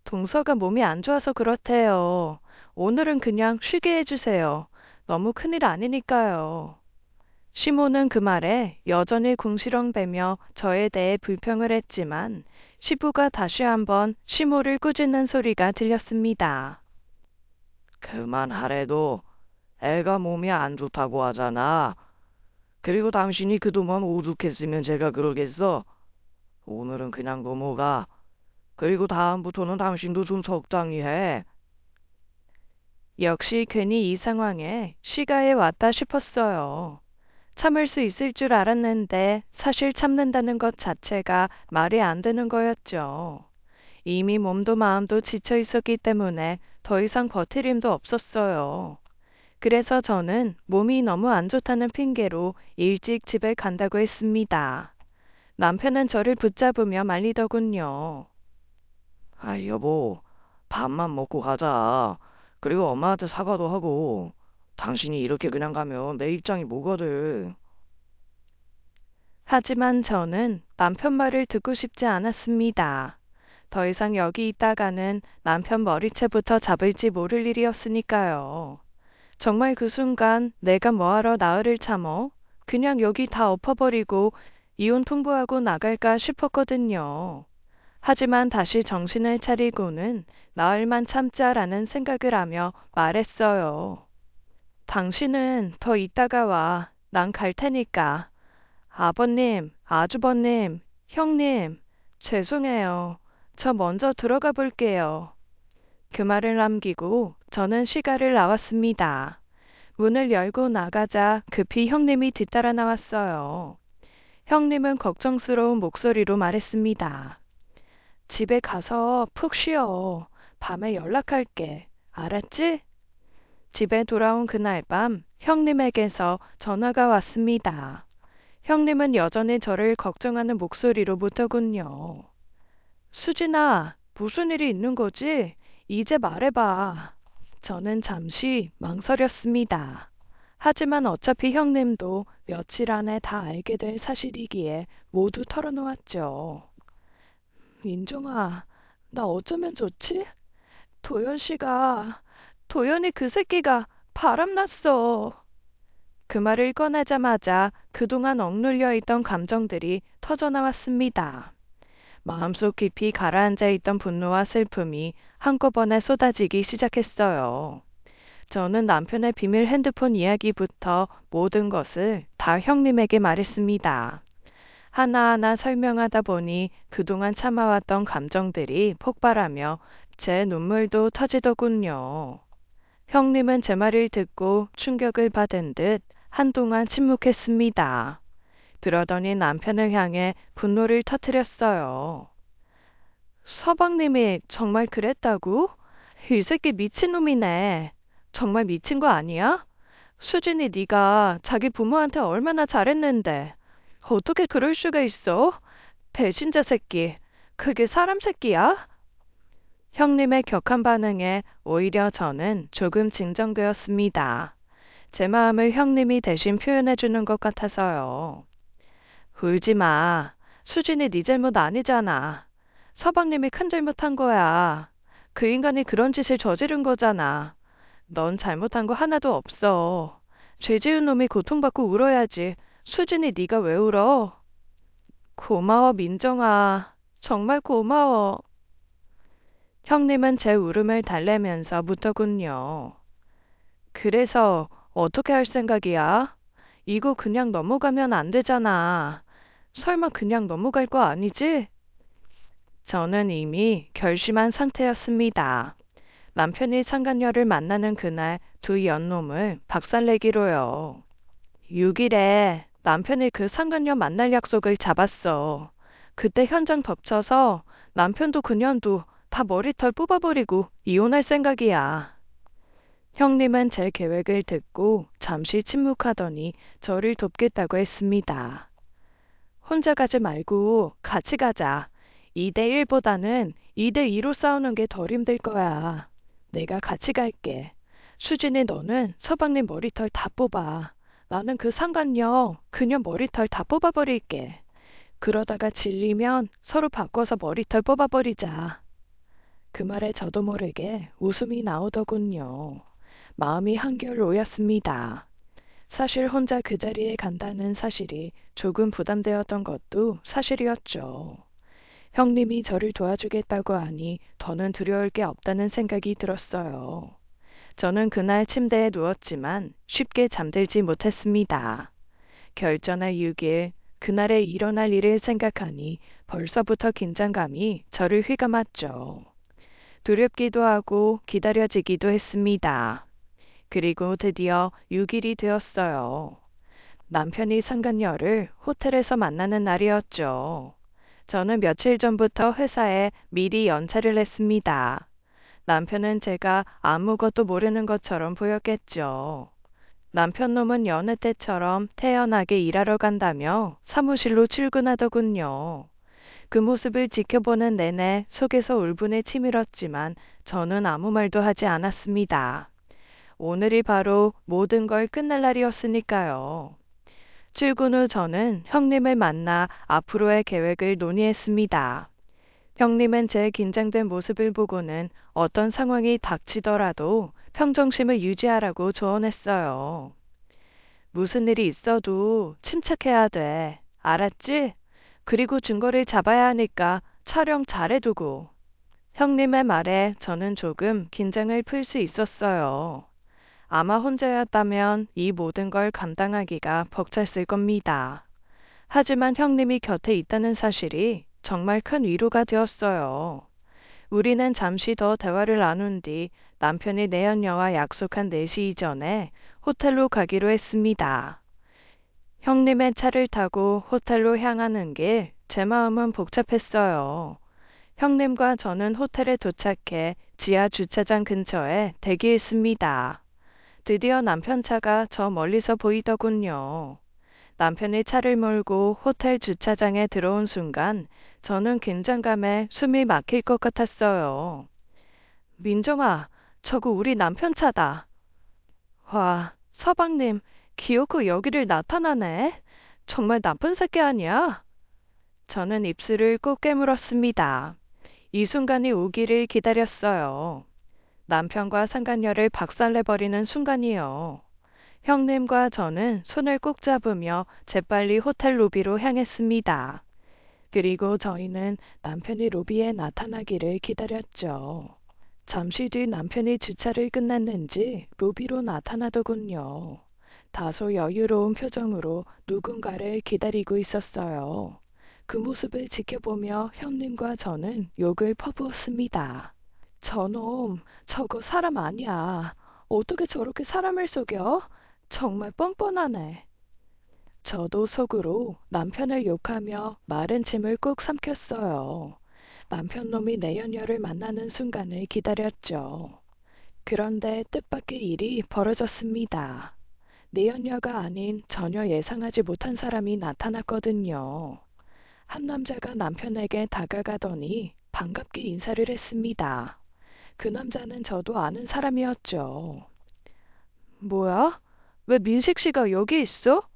동서가 몸이 안 좋아서 그렇대요. 오늘은 그냥 쉬게 해주세요. 너무 큰일 아니니까요. 시모는 그 말에 여전히 궁시렁대며 저에 대해 불평을 했지만 시부가 다시 한번 시모를 꾸짖는 소리가 들렸습니다. 그만하래도 애가 몸이 안 좋다고 하잖아. 그리고 당신이 그동안 오죽했으면 제가 그러겠어. 오늘은 그냥 넘어가. 그리고 다음부터는 당신도 좀 적당히 해. 역시 괜히 이 상황에 시가에 왔다 싶었어요. 참을 수 있을 줄 알았는데 사실 참는다는 것 자체가 말이 안 되는 거였죠. 이미 몸도 마음도 지쳐 있었기 때문에 더 이상 버틸 힘도 없었어요. 그래서 저는 몸이 너무 안 좋다는 핑계로 일찍 집에 간다고 했습니다. 남편은 저를 붙잡으며 말리더군요. 아, 여보, 밥만 먹고 가자. 그리고 엄마한테 사과도 하고. 당신이 이렇게 그냥 가면 내 입장이 뭐가 돼? 하지만 저는 남편 말을 듣고 싶지 않았습니다. 더 이상 여기 있다가는 남편 머리채부터 잡을지 모를 일이었으니까요. 정말 그 순간 내가 뭐하러 나흘을 참어? 그냥 여기 다 엎어버리고 이혼 통보하고 나갈까 싶었거든요. 하지만 다시 정신을 차리고는 나흘만 참자라는 생각을 하며 말했어요. 당신은 더 있다가 와. 난 갈 테니까. 아버님, 아주버님, 형님, 죄송해요. 저 먼저 들어가 볼게요. 그 말을 남기고 저는 시가를 나왔습니다. 문을 열고 나가자 급히 형님이 뒤따라 나왔어요. 형님은 걱정스러운 목소리로 말했습니다. 집에 가서 푹 쉬어. 밤에 연락할게. 알았지? 집에 돌아온 그날 밤 형님에게서 전화가 왔습니다. 형님은 여전히 저를 걱정하는 목소리로 묻더군요. 수진아, 무슨 일이 있는 거지? 이제 말해봐. 저는 잠시 망설였습니다. 하지만 어차피 형님도 며칠 안에 다 알게 될 사실이기에 모두 털어놓았죠. 민정아, 나 어쩌면 좋지? 도연 씨가, 도연이 그 새끼가 바람났어. 그 말을 꺼내자마자 그동안 억눌려 있던 감정들이 터져나왔습니다. 마음속 깊이 가라앉아 있던 분노와 슬픔이 한꺼번에 쏟아지기 시작했어요. 저는 남편의 비밀 핸드폰 이야기부터 모든 것을 다 형님에게 말했습니다. 하나하나 설명하다 보니 그동안 참아왔던 감정들이 폭발하며 제 눈물도 터지더군요. 형님은 제 말을 듣고 충격을 받은 듯 한동안 침묵했습니다. 그러더니 남편을 향해 분노를 터뜨렸어요. 서방님이 정말 그랬다고? 이 새끼 미친놈이네. 정말 미친 거 아니야? 수진이 네가 자기 부모한테 얼마나 잘했는데 어떻게 그럴 수가 있어? 배신자 새끼. 그게 사람 새끼야? 형님의 격한 반응에 오히려 저는 조금 진정되었습니다. 제 마음을 형님이 대신 표현해 주는 것 같아서요. 울지 마. 수진이 네 잘못 아니잖아. 서방님이 큰 잘못한 거야. 그 인간이 그런 짓을 저지른 거잖아. 넌 잘못한 거 하나도 없어. 죄 지은 놈이 고통받고 울어야지. 수진이 네가 왜 울어? 고마워, 민정아. 정말 고마워. 형님은 제 울음을 달래면서 묻더군요. 그래서 어떻게 할 생각이야? 이거 그냥 넘어가면 안 되잖아. 설마 그냥 넘어갈 거 아니지? 저는 이미 결심한 상태였습니다. 남편이 상간녀를 만나는 그날 두 연놈을 박살내기로요. 6일에 남편이 그 상간녀 만날 약속을 잡았어. 그때 현장 덮쳐서 남편도 그년도 다 머리털 뽑아버리고 이혼할 생각이야. 형님은 제 계획을 듣고 잠시 침묵하더니 저를 돕겠다고 했습니다. 혼자 가지 말고 같이 가자. 2대1보다는 2대2로 싸우는 게 덜 힘들 거야. 내가 같이 갈게. 수진이 너는 서방님 머리털 다 뽑아. 나는 그 상관녀, 그녀 머리털 다 뽑아버릴게. 그러다가 질리면 서로 바꿔서 머리털 뽑아버리자. 그 말에 저도 모르게 웃음이 나오더군요. 마음이 한결 놓였습니다. 사실 혼자 그 자리에 간다는 사실이 조금 부담되었던 것도 사실이었죠. 형님이 저를 도와주겠다고 하니 더는 두려울 게 없다는 생각이 들었어요. 저는 그날 침대에 누웠지만 쉽게 잠들지 못했습니다. 결전의 6일, 그날에 일어날 일을 생각하니 벌써부터 긴장감이 저를 휘감았죠. 두렵기도 하고 기다려지기도 했습니다. 그리고 드디어 6일이 되었어요. 남편이 상간녀를 호텔에서 만나는 날이었죠. 저는 며칠 전부터 회사에 미리 연차를 냈습니다. 남편은 제가 아무것도 모르는 것처럼 보였겠죠. 남편 놈은 여느 때처럼 태연하게 일하러 간다며 사무실로 출근하더군요. 그 모습을 지켜보는 내내 속에서 울분에 치밀었지만 저는 아무 말도 하지 않았습니다. 오늘이 바로 모든 걸 끝날 날이었으니까요. 출근 후 저는 형님을 만나 앞으로의 계획을 논의했습니다. 형님은 제 긴장된 모습을 보고는 어떤 상황이 닥치더라도 평정심을 유지하라고 조언했어요. 무슨 일이 있어도 침착해야 돼. 알았지? 그리고 증거를 잡아야 하니까 촬영 잘해두고. 형님의 말에 저는 조금 긴장을 풀 수 있었어요. 아마 혼자였다면 이 모든 걸 감당하기가 벅찼을 겁니다. 하지만 형님이 곁에 있다는 사실이 정말 큰 위로가 되었어요. 우리는 잠시 더 대화를 나눈 뒤 남편이 내연녀와 약속한 4시 이전에 호텔로 가기로 했습니다. 형님의 차를 타고 호텔로 향하는 길, 제 마음은 복잡했어요. 형님과 저는 호텔에 도착해 지하 주차장 근처에 대기했습니다. 드디어 남편 차가 저 멀리서 보이더군요. 남편이 차를 몰고 호텔 주차장에 들어온 순간 저는 긴장감에 숨이 막힐 것 같았어요. 민정아, 저거 우리 남편 차다. 와, 서방님, 기어코 여기를 나타나네. 정말 나쁜 새끼 아니야? 저는 입술을 꼭 깨물었습니다. 이 순간이 오기를 기다렸어요. 남편과 상간녀를 박살내버리는 순간이요. 형님과 저는 손을 꼭 잡으며 재빨리 호텔 로비로 향했습니다. 그리고 저희는 남편이 로비에 나타나기를 기다렸죠. 잠시 뒤 남편이 주차를 끝났는지 로비로 나타나더군요. 다소 여유로운 표정으로 누군가를 기다리고 있었어요. 그 모습을 지켜보며 형님과 저는 욕을 퍼부었습니다. 저놈, 저거 사람 아니야. 어떻게 저렇게 사람을 속여? 정말 뻔뻔하네. 저도 속으로 남편을 욕하며 마른 침을 꾹 삼켰어요. 남편 놈이 내연녀를 만나는 순간을 기다렸죠. 그런데 뜻밖의 일이 벌어졌습니다. 내연녀가 아닌 전혀 예상하지 못한 사람이 나타났거든요. 한 남자가 남편에게 다가가더니 반갑게 인사를 했습니다. 그 남자는 저도 아는 사람이었죠. 뭐야? 왜 민식 씨가 여기 있어?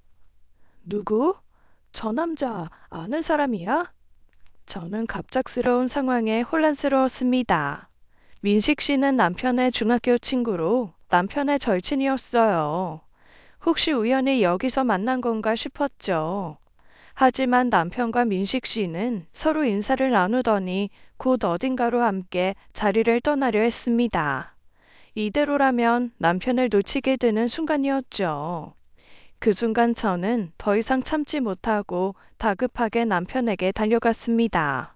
누구? 저 남자 아는 사람이야? 저는 갑작스러운 상황에 혼란스러웠습니다. 민식 씨는 남편의 중학교 친구로 남편의 절친이었어요. 혹시 우연히 여기서 만난 건가 싶었죠. 하지만 남편과 민식 씨는 서로 인사를 나누더니 곧 어딘가로 함께 자리를 떠나려 했습니다. 이대로라면 남편을 놓치게 되는 순간이었죠. 그 순간 저는 더 이상 참지 못하고 다급하게 남편에게 달려갔습니다.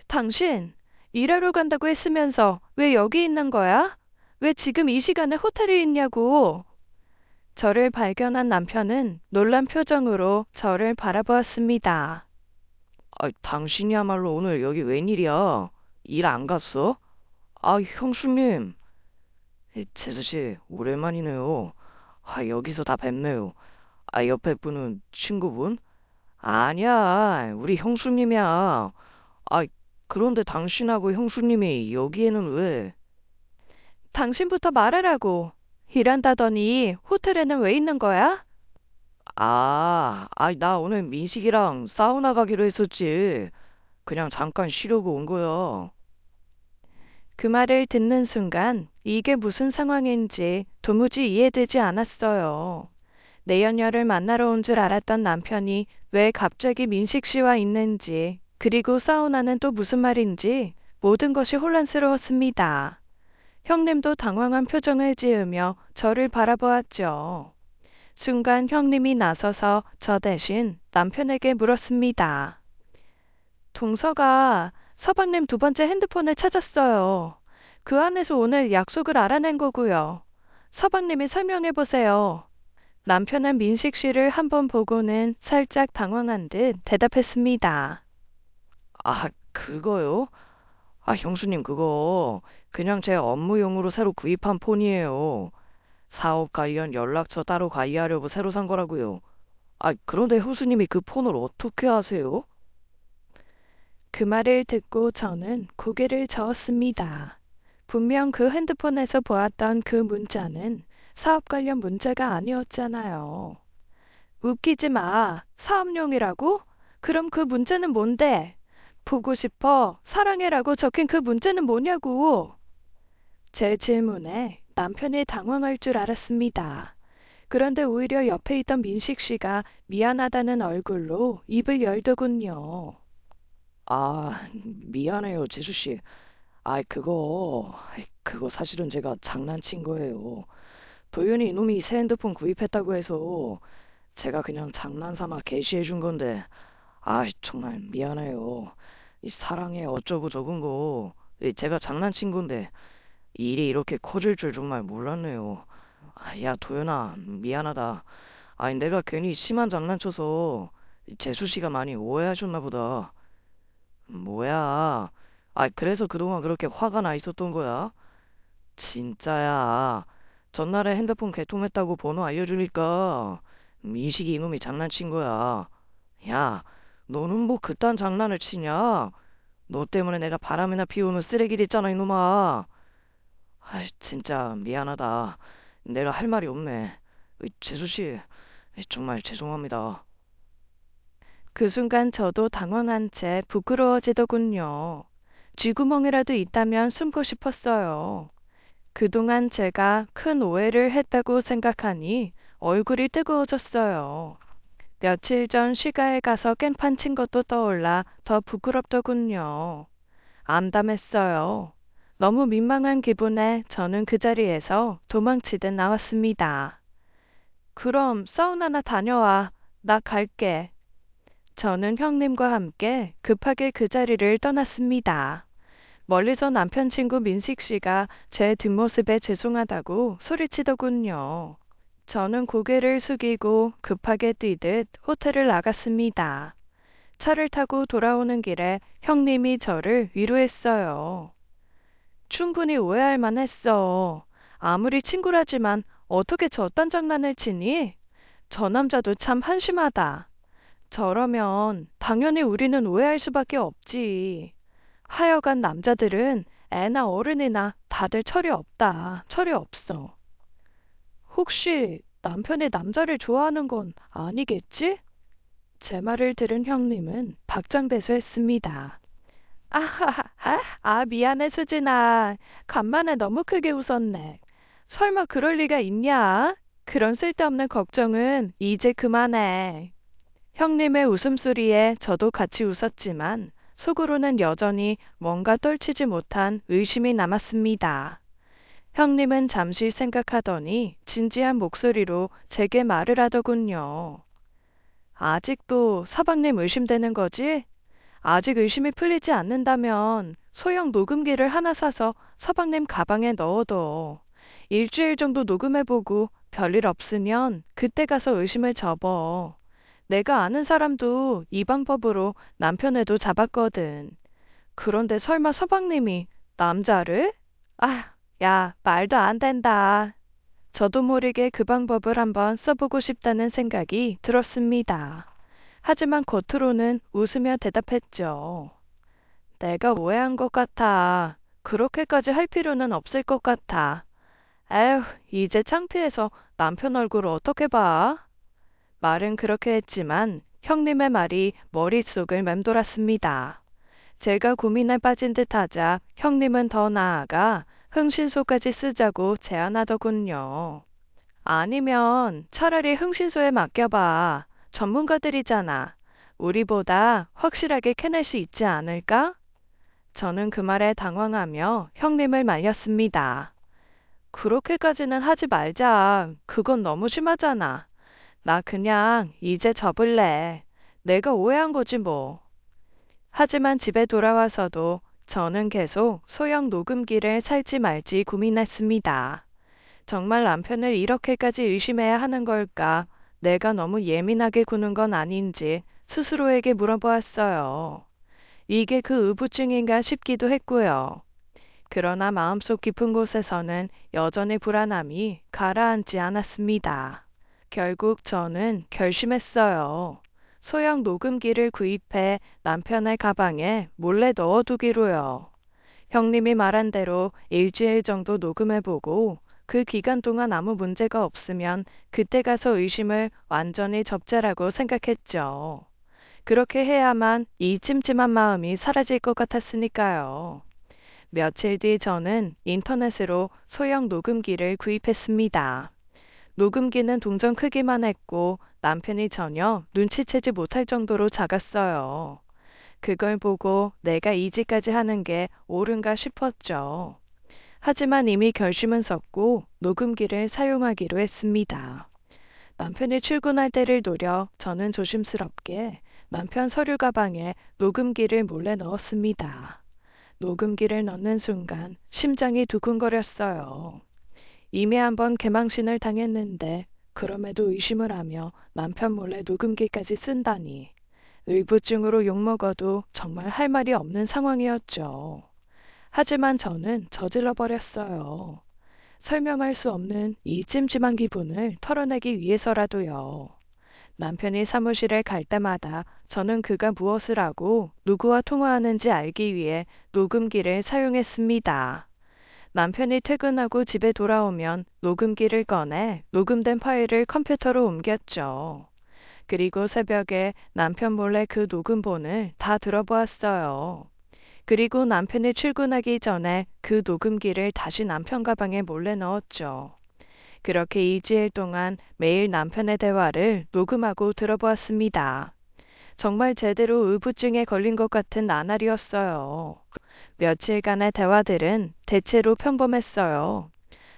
당신, 일하러 간다고 했으면서 왜 여기 있는 거야? 왜 지금 이 시간에 호텔에 있냐고. 저를 발견한 남편은 놀란 표정으로 저를 바라보았습니다. 당신이야말로 오늘 여기 웬일이야? 일 안 갔어? 아, 형수님. 재수 씨, 오랜만이네요. 여기서 다 뵙네요. 옆에 분은 친구분? 아니야, 우리 형수님이야. 아, 그런데 당신하고 형수님이 여기에는 왜? 당신부터 말하라고. 일한다더니 호텔에는 왜 있는 거야? 나 오늘 민식이랑 사우나 가기로 했었지. 그냥 잠깐 쉬려고 온 거야. 그 말을 듣는 순간 이게 무슨 상황인지 도무지 이해되지 않았어요. 내연녀를 만나러 온 줄 알았던 남편이 왜 갑자기 민식 씨와 있는지, 그리고 사우나는 또 무슨 말인지 모든 것이 혼란스러웠습니다. 형님도 당황한 표정을 지으며 저를 바라보았죠. 순간 형님이 나서서 저 대신 남편에게 물었습니다. 동서가 서방님 두 번째 핸드폰을 찾았어요. 그 안에서 오늘 약속을 알아낸 거고요. 서방님이 설명해 보세요. 남편은 민식 씨를 한번 보고는 살짝 당황한 듯 대답했습니다. 그거요? 형수님, 그거 그냥 제 업무용으로 새로 구입한 폰이에요. 사업 관련 연락처 따로 가입하려고 새로 산 거라고요. 그런데 형수님이 그 폰을 어떻게 아세요? 그 말을 듣고 저는 고개를 저었습니다. 분명 그 핸드폰에서 보았던 그 문자는 사업 관련 문자가 아니었잖아요. 웃기지 마. 사업용이라고? 그럼 그 문자는 뭔데? 보고 싶어. 사랑해라고 적힌 그 문자는 뭐냐고. 제 질문에 남편이 당황할 줄 알았습니다. 그런데 오히려 옆에 있던 민식 씨가 미안하다는 얼굴로 입을 열더군요. 미안해요, 재수 씨. 그거 사실은 제가 장난친 거예요. 도윤이 이놈이 새 핸드폰 구입했다고 해서 제가 그냥 장난삼아 게시해 준 건데, 정말 미안해요. 이 사랑해 어쩌고 저건 거, 제가 장난친 건데, 일이 이렇게 커질 줄 정말 몰랐네요. 야, 도윤아, 미안하다. 내가 괜히 심한 장난쳐서 재수 씨가 많이 오해하셨나 보다. 뭐야? 그래서 그동안 그렇게 화가 나 있었던 거야? 진짜야. 전날에 핸드폰 개통했다고 번호 알려주니까 미식이 이놈이 장난친 거야. 야, 너는 뭐 그딴 장난을 치냐? 너 때문에 내가 바람이나 피우는 쓰레기 됐잖아, 이놈아. 진짜 미안하다. 내가 할 말이 없네. 재수 씨, 정말 죄송합니다. 그 순간 저도 당황한 채 부끄러워지더군요. 쥐구멍이라도 있다면 숨고 싶었어요. 그동안 제가 큰 오해를 했다고 생각하니 얼굴이 뜨거워졌어요. 며칠 전 시가에 가서 깽판 친 것도 떠올라 더 부끄럽더군요. 암담했어요. 너무 민망한 기분에 저는 그 자리에서 도망치듯 나왔습니다. 그럼 사우나나 다녀와. 나 갈게. 저는 형님과 함께 급하게 그 자리를 떠났습니다. 멀리서 남편 친구 민식 씨가 제 뒷모습에 죄송하다고 소리치더군요. 저는 고개를 숙이고 급하게 뛰듯 호텔을 나갔습니다. 차를 타고 돌아오는 길에 형님이 저를 위로했어요. 충분히 오해할 만했어. 아무리 친구라지만 어떻게 저딴 장난을 치니? 저 남자도 참 한심하다. 저러면 당연히 우리는 오해할 수밖에 없지. 하여간 남자들은 애나 어른이나 다들 철이 없다. 철이 없어. 혹시 남편이 남자를 좋아하는 건 아니겠지? 제 말을 들은 형님은 박장대소했습니다. 아하하, 미안해, 수진아. 간만에 너무 크게 웃었네. 설마 그럴 리가 있냐? 그런 쓸데없는 걱정은 이제 그만해. 형님의 웃음소리에 저도 같이 웃었지만 속으로는 여전히 뭔가 떨치지 못한 의심이 남았습니다. 형님은 잠시 생각하더니 진지한 목소리로 제게 말을 하더군요. 아직도 서방님 의심되는 거지? 아직 의심이 풀리지 않는다면 소형 녹음기를 하나 사서 서방님 가방에 넣어둬. 일주일 정도 녹음해보고 별일 없으면 그때 가서 의심을 접어. 내가 아는 사람도 이 방법으로 남편애도 잡았거든. 그런데 설마 서방님이 남자를? 야, 말도 안 된다. 저도 모르게 그 방법을 한번 써보고 싶다는 생각이 들었습니다. 하지만 겉으로는 웃으며 대답했죠. 내가 오해한 것 같아. 그렇게까지 할 필요는 없을 것 같아. 에휴, 이제 창피해서 남편 얼굴을 어떻게 봐? 말은 그렇게 했지만 형님의 말이 머릿속을 맴돌았습니다. 제가 고민에 빠진 듯 하자 형님은 더 나아가 흥신소까지 쓰자고 제안하더군요. 아니면 차라리 흥신소에 맡겨봐. 전문가들이잖아. 우리보다 확실하게 캐낼 수 있지 않을까? 저는 그 말에 당황하며 형님을 말렸습니다. 그렇게까지는 하지 말자. 그건 너무 심하잖아. 나 그냥 이제 접을래. 내가 오해한 거지 뭐. 하지만 집에 돌아와서도 저는 계속 소형 녹음기를 살지 말지 고민했습니다. 정말 남편을 이렇게까지 의심해야 하는 걸까? 내가 너무 예민하게 구는 건 아닌지 스스로에게 물어보았어요. 이게 그 의부증인가 싶기도 했고요. 그러나 마음속 깊은 곳에서는 여전히 불안함이 가라앉지 않았습니다. 결국 저는 결심했어요. 소형 녹음기를 구입해 남편의 가방에 몰래 넣어두기로요. 형님이 말한 대로 일주일 정도 녹음해보고 그 기간 동안 아무 문제가 없으면 그때 가서 의심을 완전히 접자라고 생각했죠. 그렇게 해야만 이 찜찜한 마음이 사라질 것 같았으니까요. 며칠 뒤 저는 인터넷으로 소형 녹음기를 구입했습니다. 녹음기는 동전 크기만 했고 남편이 전혀 눈치채지 못할 정도로 작았어요. 그걸 보고 내가 이 짓까지 하는 게 옳은가 싶었죠. 하지만 이미 결심은 섰고 녹음기를 사용하기로 했습니다. 남편이 출근할 때를 노려 저는 조심스럽게 남편 서류 가방에 녹음기를 몰래 넣었습니다. 녹음기를 넣는 순간 심장이 두근거렸어요. 이미 한번 개망신을 당했는데 그럼에도 의심을 하며 남편 몰래 녹음기까지 쓴다니. 의부증으로 욕먹어도 정말 할 말이 없는 상황이었죠. 하지만 저는 저질러 버렸어요. 설명할 수 없는 이 찜찜한 기분을 털어내기 위해서라도요. 남편이 사무실에 갈 때마다 저는 그가 무엇을 하고 누구와 통화하는지 알기 위해 녹음기를 사용했습니다. 남편이 퇴근하고 집에 돌아오면 녹음기를 꺼내 녹음된 파일을 컴퓨터로 옮겼죠. 그리고 새벽에 남편 몰래 그 녹음본을 다 들어보았어요. 그리고 남편이 출근하기 전에 그 녹음기를 다시 남편 가방에 몰래 넣었죠. 그렇게 2주일 동안 매일 남편의 대화를 녹음하고 들어보았습니다. 정말 제대로 의부증에 걸린 것 같은 나날이었어요. 며칠간의 대화들은 대체로 평범했어요.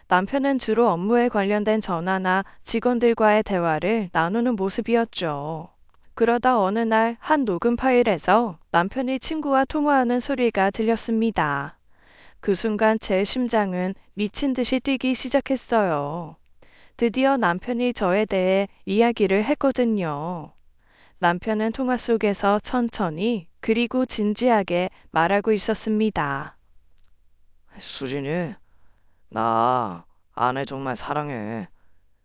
남편은 주로 업무에 관련된 전화나 직원들과의 대화를 나누는 모습이었죠. 그러다 어느 날 한 녹음 파일에서 남편이 친구와 통화하는 소리가 들렸습니다. 그 순간 제 심장은 미친 듯이 뛰기 시작했어요. 드디어 남편이 저에 대해 이야기를 했거든요. 남편은 통화 속에서 천천히 그리고 진지하게 말하고 있었습니다. 수진이, 나 아내 정말 사랑해.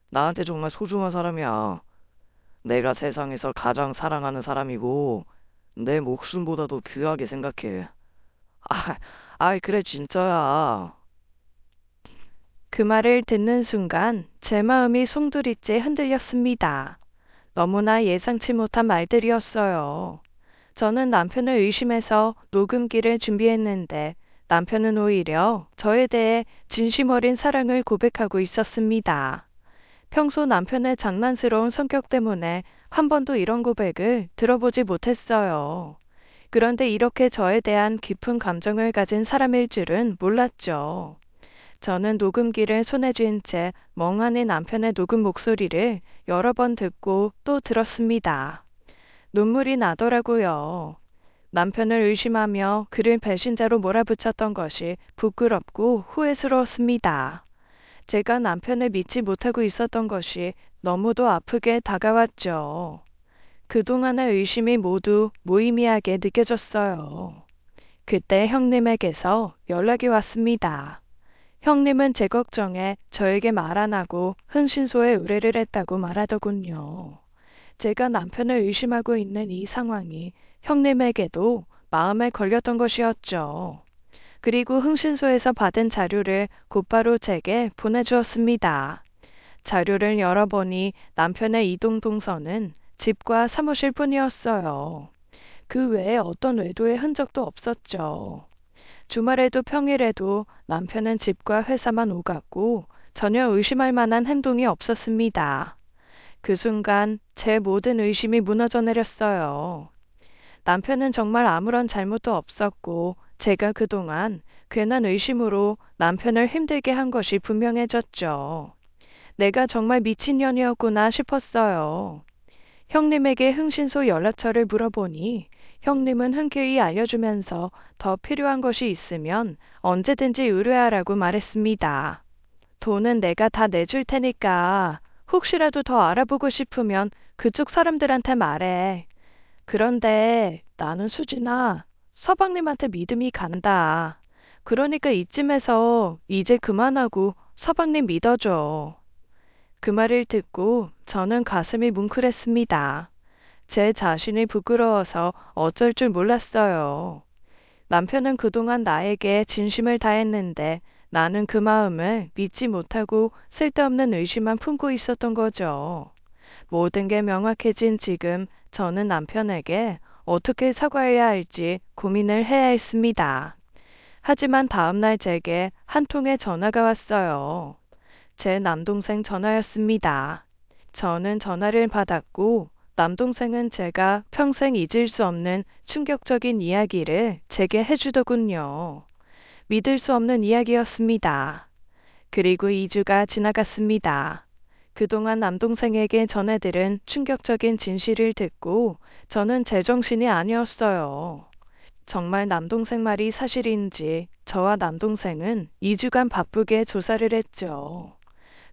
나한테 정말 소중한 사람이야. 내가 세상에서 가장 사랑하는 사람이고 내 목숨보다도 귀하게 생각해. 아, 아이 그래 진짜야. 그 말을 듣는 순간 제 마음이 송두리째 흔들렸습니다. 너무나 예상치 못한 말들이었어요. 저는 남편을 의심해서 녹음기를 준비했는데 남편은 오히려 저에 대해 진심 어린 사랑을 고백하고 있었습니다. 평소 남편의 장난스러운 성격 때문에 한 번도 이런 고백을 들어보지 못했어요. 그런데 이렇게 저에 대한 깊은 감정을 가진 사람일 줄은 몰랐죠. 저는 녹음기를 손에 쥔 채 멍하니 남편의 녹음 목소리를 여러 번 듣고 또 들었습니다. 눈물이 나더라고요. 남편을 의심하며 그를 배신자로 몰아붙였던 것이 부끄럽고 후회스러웠습니다. 제가 남편을 믿지 못하고 있었던 것이 너무도 아프게 다가왔죠. 그동안의 의심이 모두 무의미하게 느껴졌어요. 그때 형님에게서 연락이 왔습니다. 형님은 제 걱정에 저에게 말 안 하고 흥신소에 의뢰를 했다고 말하더군요. 제가 남편을 의심하고 있는 이 상황이 형님에게도 마음에 걸렸던 것이었죠. 그리고 흥신소에서 받은 자료를 곧바로 제게 보내주었습니다. 자료를 열어보니 남편의 이동 동선은 집과 사무실 뿐이었어요. 그 외에 어떤 외도의 흔적도 없었죠. 주말에도 평일에도 남편은 집과 회사만 오갔고 전혀 의심할 만한 행동이 없었습니다. 그 순간 제 모든 의심이 무너져 내렸어요. 남편은 정말 아무런 잘못도 없었고 제가 그동안 괜한 의심으로 남편을 힘들게 한 것이 분명해졌죠. 내가 정말 미친년이었구나 싶었어요. 형님에게 흥신소 연락처를 물어보니 형님은 흔쾌히 알려주면서 더 필요한 것이 있으면 언제든지 의뢰하라고 말했습니다. 돈은 내가 다 내줄 테니까 혹시라도 더 알아보고 싶으면 그쪽 사람들한테 말해. 그런데 나는 수진아, 서방님한테 믿음이 간다. 그러니까 이쯤에서 이제 그만하고 서방님 믿어줘. 그 말을 듣고 저는 가슴이 뭉클했습니다. 제 자신이 부끄러워서 어쩔 줄 몰랐어요. 남편은 그동안 나에게 진심을 다했는데 나는 그 마음을 믿지 못하고 쓸데없는 의심만 품고 있었던 거죠. 모든 게 명확해진 지금 저는 남편에게 어떻게 사과해야 할지 고민을 해야 했습니다. 하지만 다음날 제게 한 통의 전화가 왔어요. 제 남동생 전화였습니다. 저는 전화를 받았고 남동생은 제가 평생 잊을 수 없는 충격적인 이야기를 제게 해주더군요. 믿을 수 없는 이야기였습니다. 그리고 2주가 지나갔습니다. 그동안 남동생에게 전해들은 충격적인 진실을 듣고 저는 제정신이 아니었어요. 정말 남동생 말이 사실인지 저와 남동생은 2주간 바쁘게 조사를 했죠.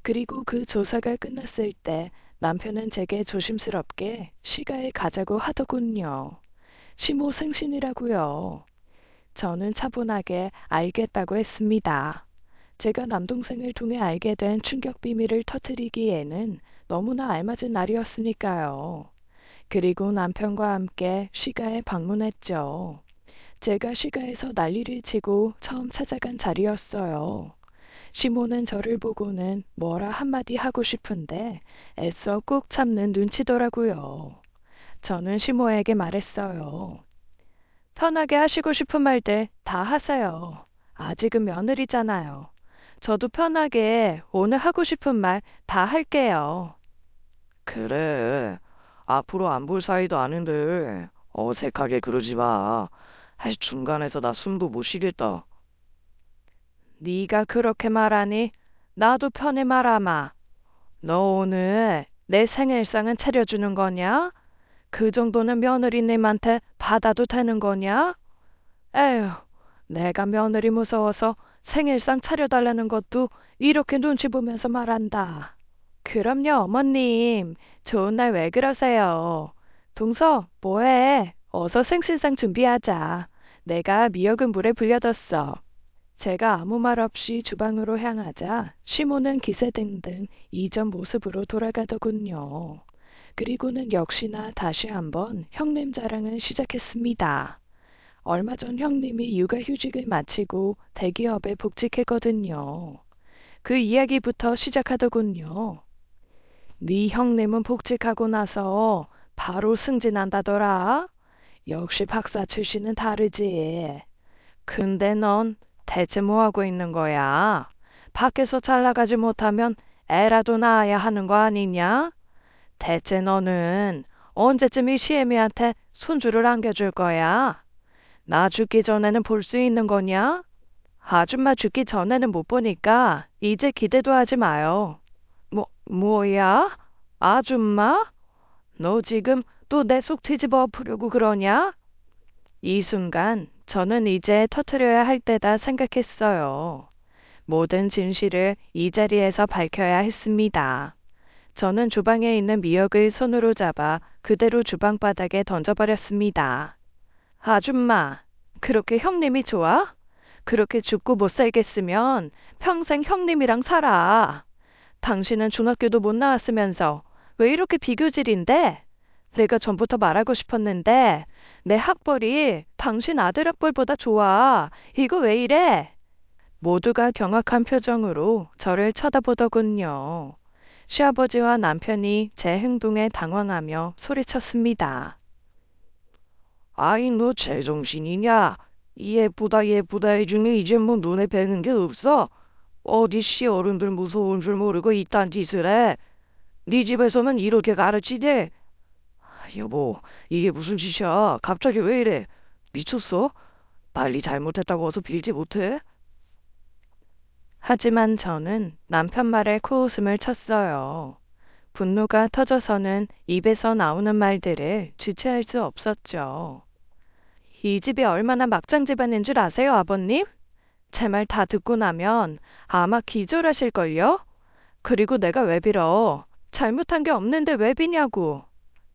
그리고 그 조사가 끝났을 때 남편은 제게 조심스럽게 시가에 가자고 하더군요. 심호생신이라고요. 저는 차분하게 알겠다고 했습니다. 제가 남동생을 통해 알게 된 충격 비밀을 터뜨리기에는 너무나 알맞은 날이었으니까요. 그리고 남편과 함께 시가에 방문했죠. 제가 시가에서 난리를 치고 처음 찾아간 자리였어요. 시모는 저를 보고는 뭐라 한마디 하고 싶은데 애써 꾹 참는 눈치더라고요. 저는 시모에게 말했어요. 편하게 하시고 싶은 말들 다 하세요. 아직은 며느리잖아요. 저도 편하게 오늘 하고 싶은 말 다 할게요. 그래. 앞으로 안 볼 사이도 아닌데 어색하게 그러지 마. 중간에서 나 숨도 못 쉬겠다. 네가 그렇게 말하니 나도 편히 말하마. 너 오늘 내 생일상은 차려주는 거냐? 그 정도는 며느리님한테 받아도 되는 거냐? 에휴, 내가 며느리 무서워서 생일상 차려달라는 것도 이렇게 눈치 보면서 말한다. 그럼요, 어머님. 좋은 날 왜 그러세요? 동서, 뭐해? 어서 생신상 준비하자. 내가 미역은 물에 불려뒀어. 제가 아무 말 없이 주방으로 향하자 시모는 기세등등 이전 모습으로 돌아가더군요. 그리고는 역시나 다시 한번 형님 자랑을 시작했습니다. 얼마 전 형님이 육아휴직을 마치고 대기업에 복직했거든요. 그 이야기부터 시작하더군요. 네 형님은 복직하고 나서 바로 승진한다더라. 역시 박사 출신은 다르지. 근데 넌 대체 뭐 하고 있는 거야? 밖에서 잘 나가지 못하면 애라도 낳아야 하는 거 아니냐? 대체 너는 언제쯤 이 시애미한테 손주를 안겨줄 거야? 나 죽기 전에는 볼 수 있는 거냐? 아줌마 죽기 전에는 못 보니까 이제 기대도 하지 마요. 뭐야? 아줌마? 너 지금 또 내 속 뒤집어 엎으려고 그러냐? 이 순간 저는 이제 터뜨려야 할 때다 생각했어요. 모든 진실을 이 자리에서 밝혀야 했습니다. 저는 주방에 있는 미역을 손으로 잡아 그대로 주방 바닥에 던져버렸습니다. 아줌마, 그렇게 형님이 좋아? 그렇게 죽고 못 살겠으면 평생 형님이랑 살아. 당신은 중학교도 못 나왔으면서 왜 이렇게 비교질인데? 내가 전부터 말하고 싶었는데 내 학벌이 당신 아들 학벌보다 좋아. 이거 왜 이래? 모두가 경악한 표정으로 저를 쳐다보더군요. 시아버지와 남편이 제 행동에 당황하며 소리쳤습니다. 아이, 너 제정신이냐? 예쁘다 예쁘다 해주니 이제 뭐 눈에 뵈는 게 없어? 어디 씨 어른들 무서운 줄 모르고 이딴 짓을 해? 네 집에서는 이렇게 가르치대? 여보, 이게 무슨 짓이야? 갑자기 왜 이래? 미쳤어? 빨리 잘못했다고 어서 빌지 못해? 하지만 저는 남편 말에 코웃음을 쳤어요. 분노가 터져서는 입에서 나오는 말들을 주체할 수 없었죠. 이 집이 얼마나 막장 집안인 줄 아세요, 아버님? 제 말 다 듣고 나면 아마 기절하실걸요? 그리고 내가 왜 빌어? 잘못한 게 없는데 왜 비냐고.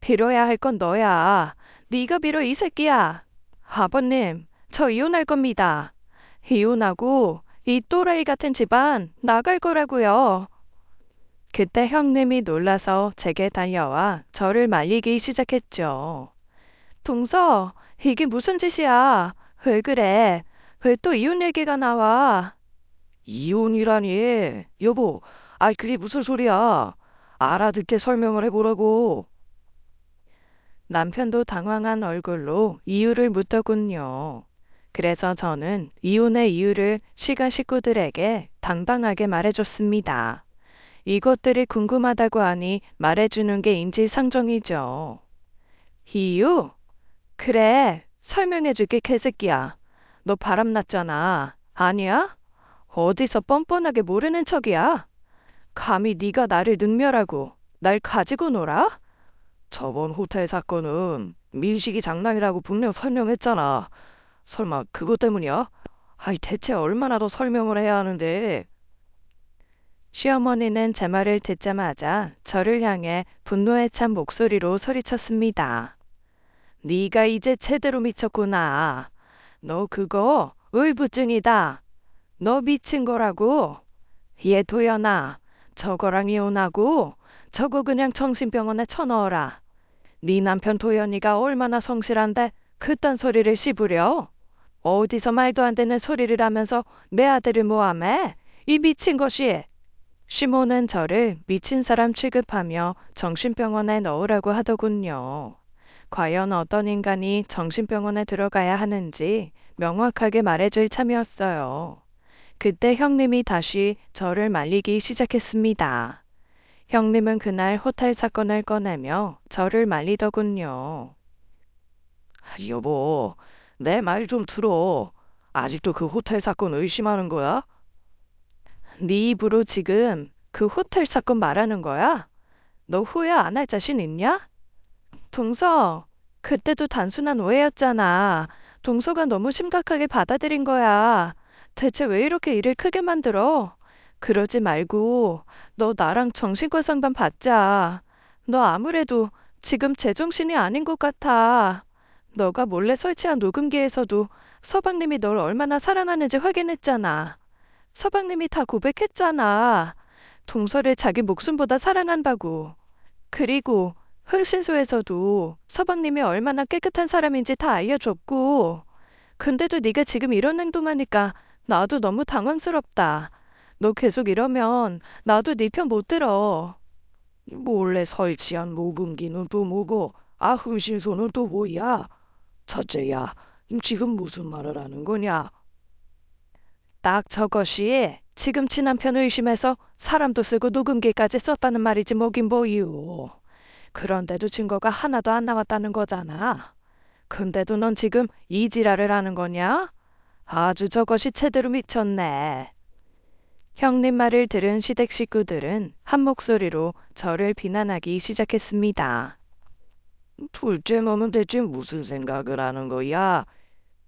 빌어야 할 건 너야. 네가 빌어 이 새끼야. 아버님, 저 이혼할 겁니다. 이혼하고 이 또라이 같은 집안 나갈 거라고요. 그때 형님이 놀라서 제게 달려와 저를 말리기 시작했죠. 동서, 이게 무슨 짓이야? 왜 그래? 왜 또 이혼 얘기가 나와? 이혼이라니. 여보, 아이 그게 무슨 소리야? 알아듣게 설명을 해보라고. 남편도 당황한 얼굴로 이유를 묻더군요. 그래서 저는 이혼의 이유를 시가 식구들에게 당당하게 말해줬습니다. 이것들이 궁금하다고 하니 말해주는 게 인지상정이죠. 이유? 그래, 설명해줄게, 개새끼야. 너 바람났잖아. 아니야? 어디서 뻔뻔하게 모르는 척이야? 감히 네가 나를 능멸하고 날 가지고 놀아? 저번 호텔 사건은 민식이 장난이라고 분명 설명했잖아. 설마 그것 때문이야? 아이 대체 얼마나 더 설명을 해야 하는데. 시어머니는 제 말을 듣자마자 저를 향해 분노에 찬 목소리로 소리쳤습니다. 네가 이제 제대로 미쳤구나. 너 그거 의부증이다. 너 미친 거라고. 얘 도연아, 저거랑 이혼하고 저거 그냥 정신병원에 쳐넣어라. 네 남편 도연이가 얼마나 성실한데 그딴 소리를 씹으려? 어디서 말도 안 되는 소리를 하면서 내 아들을 모함해? 이 미친 것이. 시모는 저를 미친 사람 취급하며 정신병원에 넣으라고 하더군요. 과연 어떤 인간이 정신병원에 들어가야 하는지 명확하게 말해줄 참이었어요. 그때 형님이 다시 저를 말리기 시작했습니다. 형님은 그날 호텔 사건을 꺼내며 저를 말리더군요. 여보, 내 말 좀 들어. 아직도 그 호텔 사건 의심하는 거야? 네 입으로 지금 그 호텔 사건 말하는 거야? 너 후회 안 할 자신 있냐? 동서, 그때도 단순한 오해였잖아. 동서가 너무 심각하게 받아들인 거야. 대체 왜 이렇게 일을 크게 만들어? 그러지 말고 너 나랑 정신과 상담 받자. 너 아무래도 지금 제정신이 아닌 것 같아. 너가 몰래 설치한 녹음기에서도 서방님이 널 얼마나 사랑하는지 확인했잖아. 서방님이 다 고백했잖아. 동서를 자기 목숨보다 사랑한다고. 그리고 흘신소에서도 서방님이 얼마나 깨끗한 사람인지 다 알려줬고. 근데도 네가 지금 이런 행동하니까 나도 너무 당황스럽다. 너 계속 이러면 나도 네 편 못 들어. 몰래 설치한 모금기는 또 뭐고, 아, 흥신소는 또 뭐야? 첫째야, 지금 무슨 말을 하는 거냐? 딱 저것이 지금 친남편 의심해서 사람도 쓰고 녹음기까지 썼다는 말이지 뭐긴 뭐유. 그런데도 증거가 하나도 안 나왔다는 거잖아. 근데도 넌 지금 이 지랄을 하는 거냐? 아주 저것이 제대로 미쳤네. 형님 말을 들은 시댁 식구들은 한 목소리로 저를 비난하기 시작했습니다. 둘째 너는 대체 무슨 생각을 하는 거야?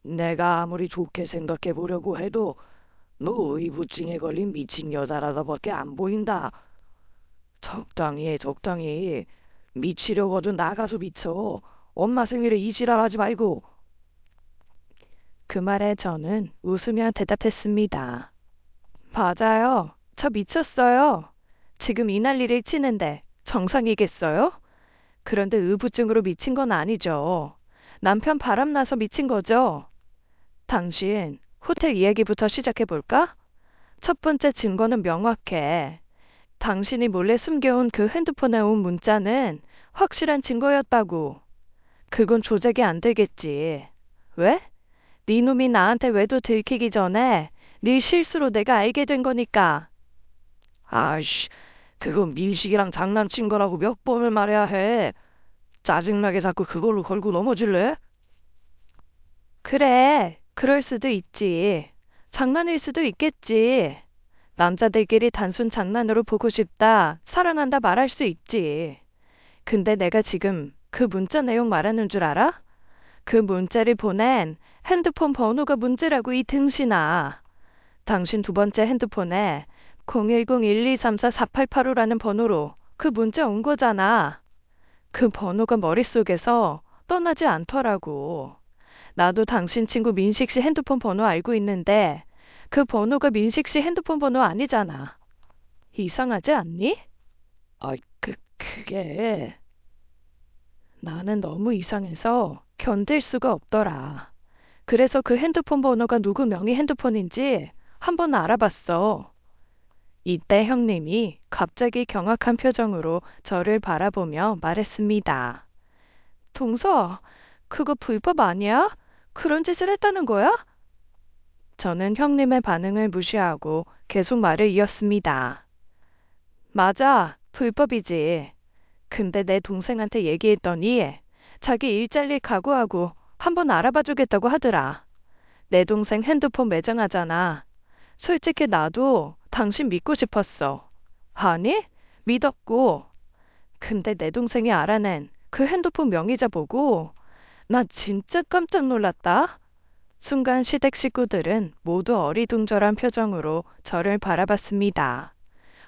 내가 아무리 좋게 생각해 보려고 해도 너 의부증에 걸린 미친 여자라서밖에 안 보인다. 적당히 해, 적당히. 미치려고도 나가서 미쳐. 엄마 생일에 이 지랄하지 말고. 그 말에 저는 웃으며 대답했습니다. 맞아요. 저 미쳤어요. 지금 이 난리를 치는데 정상이겠어요? 그런데 의부증으로 미친 건 아니죠. 남편 바람나서 미친 거죠. 당신, 호텔 이야기부터 시작해볼까? 첫 번째 증거는 명확해. 당신이 몰래 숨겨온 그 핸드폰에 온 문자는 확실한 증거였다고. 그건 조작이 안 되겠지. 왜? 네 놈이 나한테 외도 들키기 전에 네 실수로 내가 알게 된 거니까. 아이씨, 그거 밀식이랑 장난친 거라고 몇 번을 말해야 해. 짜증나게 자꾸 그걸로 걸고 넘어질래? 그래, 그럴 수도 있지. 장난일 수도 있겠지. 남자들끼리 단순 장난으로 보고 싶다, 사랑한다 말할 수 있지. 근데 내가 지금 그 문자 내용 말하는 줄 알아? 그 문자를 보낸 핸드폰 번호가 문제라고 이 등신아. 당신 두 번째 핸드폰에 010-1234-4885라는 번호로 그 문자 온 거잖아. 그 번호가 머릿속에서 떠나지 않더라고. 나도 당신 친구 민식 씨 핸드폰 번호 알고 있는데 그 번호가 민식 씨 핸드폰 번호 아니잖아. 이상하지 않니? 아, 그게... 나는 너무 이상해서 견딜 수가 없더라. 그래서 그 핸드폰 번호가 누구 명의 핸드폰인지 한번 알아봤어. 이때 형님이 갑자기 경악한 표정으로 저를 바라보며 말했습니다. 동서, 그거 불법 아니야? 그런 짓을 했다는 거야? 저는 형님의 반응을 무시하고 계속 말을 이었습니다. 맞아, 불법이지. 근데 내 동생한테 얘기했더니 자기 일잘리 각오하고 한번 알아봐 주겠다고 하더라. 내 동생 핸드폰 매장하잖아. 솔직히 나도 당신 믿고 싶었어. 아니, 믿었고. 근데 내 동생이 알아낸 그 핸드폰 명의자 보고 나 진짜 깜짝 놀랐다. 순간 시댁 식구들은 모두 어리둥절한 표정으로 저를 바라봤습니다.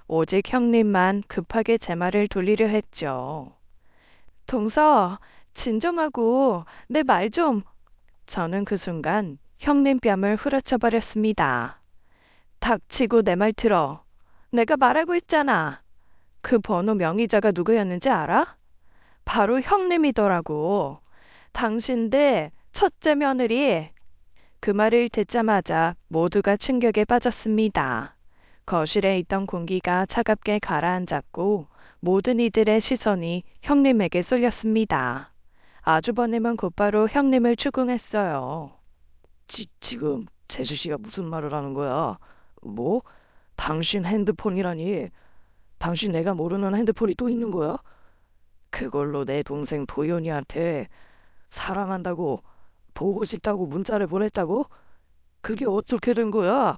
오직 형님만 급하게 제 말을 돌리려 했죠. 동서, 진정하고 내 말 좀. 저는 그 순간 형님 뺨을 후려쳐 버렸습니다. 닥치고 내 말 들어. 내가 말하고 있잖아. 그 번호 명의자가 누구였는지 알아? 바로 형님이더라고. 당신들 첫째 며느리. 그 말을 듣자마자 모두가 충격에 빠졌습니다. 거실에 있던 공기가 차갑게 가라앉았고 모든 이들의 시선이 형님에게 쏠렸습니다. 아주버님은 곧바로 형님을 추궁했어요. 지금 재수 씨가 무슨 말을 하는 거야? 뭐? 당신 핸드폰이라니? 당신 내가 모르는 핸드폰이 또 있는 거야? 그걸로 내 동생 도연이한테 사랑한다고, 보고 싶다고 문자를 보냈다고? 그게 어떻게 된 거야?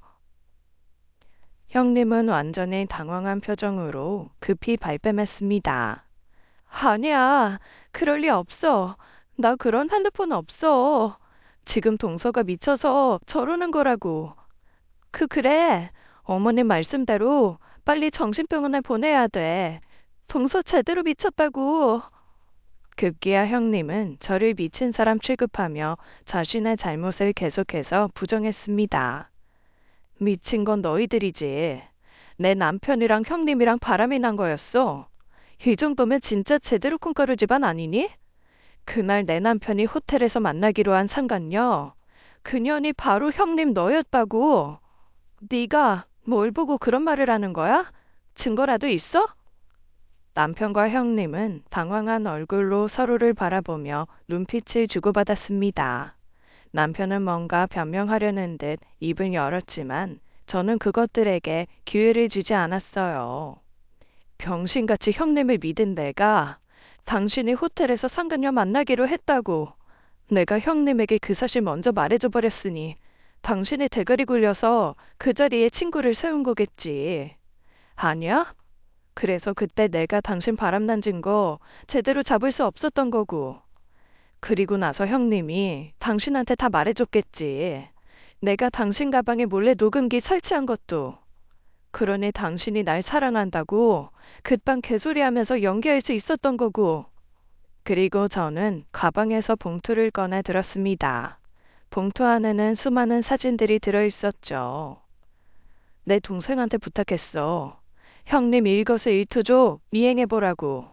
형님은 완전히 당황한 표정으로 급히 발뺌했습니다. 아니야, 그럴 리 없어. 나 그런 핸드폰 없어. 지금 동서가 미쳐서 저러는 거라고. 그래. 어머님 말씀대로 빨리 정신병원에 보내야 돼. 동서 제대로 미쳤다고. 급기야 형님은 저를 미친 사람 취급하며 자신의 잘못을 계속해서 부정했습니다. 미친 건 너희들이지. 내 남편이랑 형님이랑 바람이 난 거였어. 이 정도면 진짜 제대로 콩가루 집안 아니니? 그날 내 남편이 호텔에서 만나기로 한 상간녀. 그년이 바로 형님 너였다고. 네가 뭘 보고 그런 말을 하는 거야? 증거라도 있어? 남편과 형님은 당황한 얼굴로 서로를 바라보며 눈빛을 주고받았습니다. 남편은 뭔가 변명하려는 듯 입을 열었지만 저는 그것들에게 기회를 주지 않았어요. 병신같이 형님을 믿은 내가 당신이 호텔에서 상간녀 만나기로 했다고 내가 형님에게 그 사실 먼저 말해줘 버렸으니 당신이 대가리 굴려서 그 자리에 친구를 세운 거겠지. 아니야? 그래서 그때 내가 당신 바람난 증거 제대로 잡을 수 없었던 거고. 그리고 나서 형님이 당신한테 다 말해줬겠지. 내가 당신 가방에 몰래 녹음기 설치한 것도. 그러니 당신이 날 사랑한다고 그딴 개소리하면서 연기할 수 있었던 거고. 그리고 저는 가방에서 봉투를 꺼내 들었습니다. 봉투 안에는 수많은 사진들이 들어있었죠. 내 동생한테 부탁했어. 형님 일거수일투족 미행해보라고.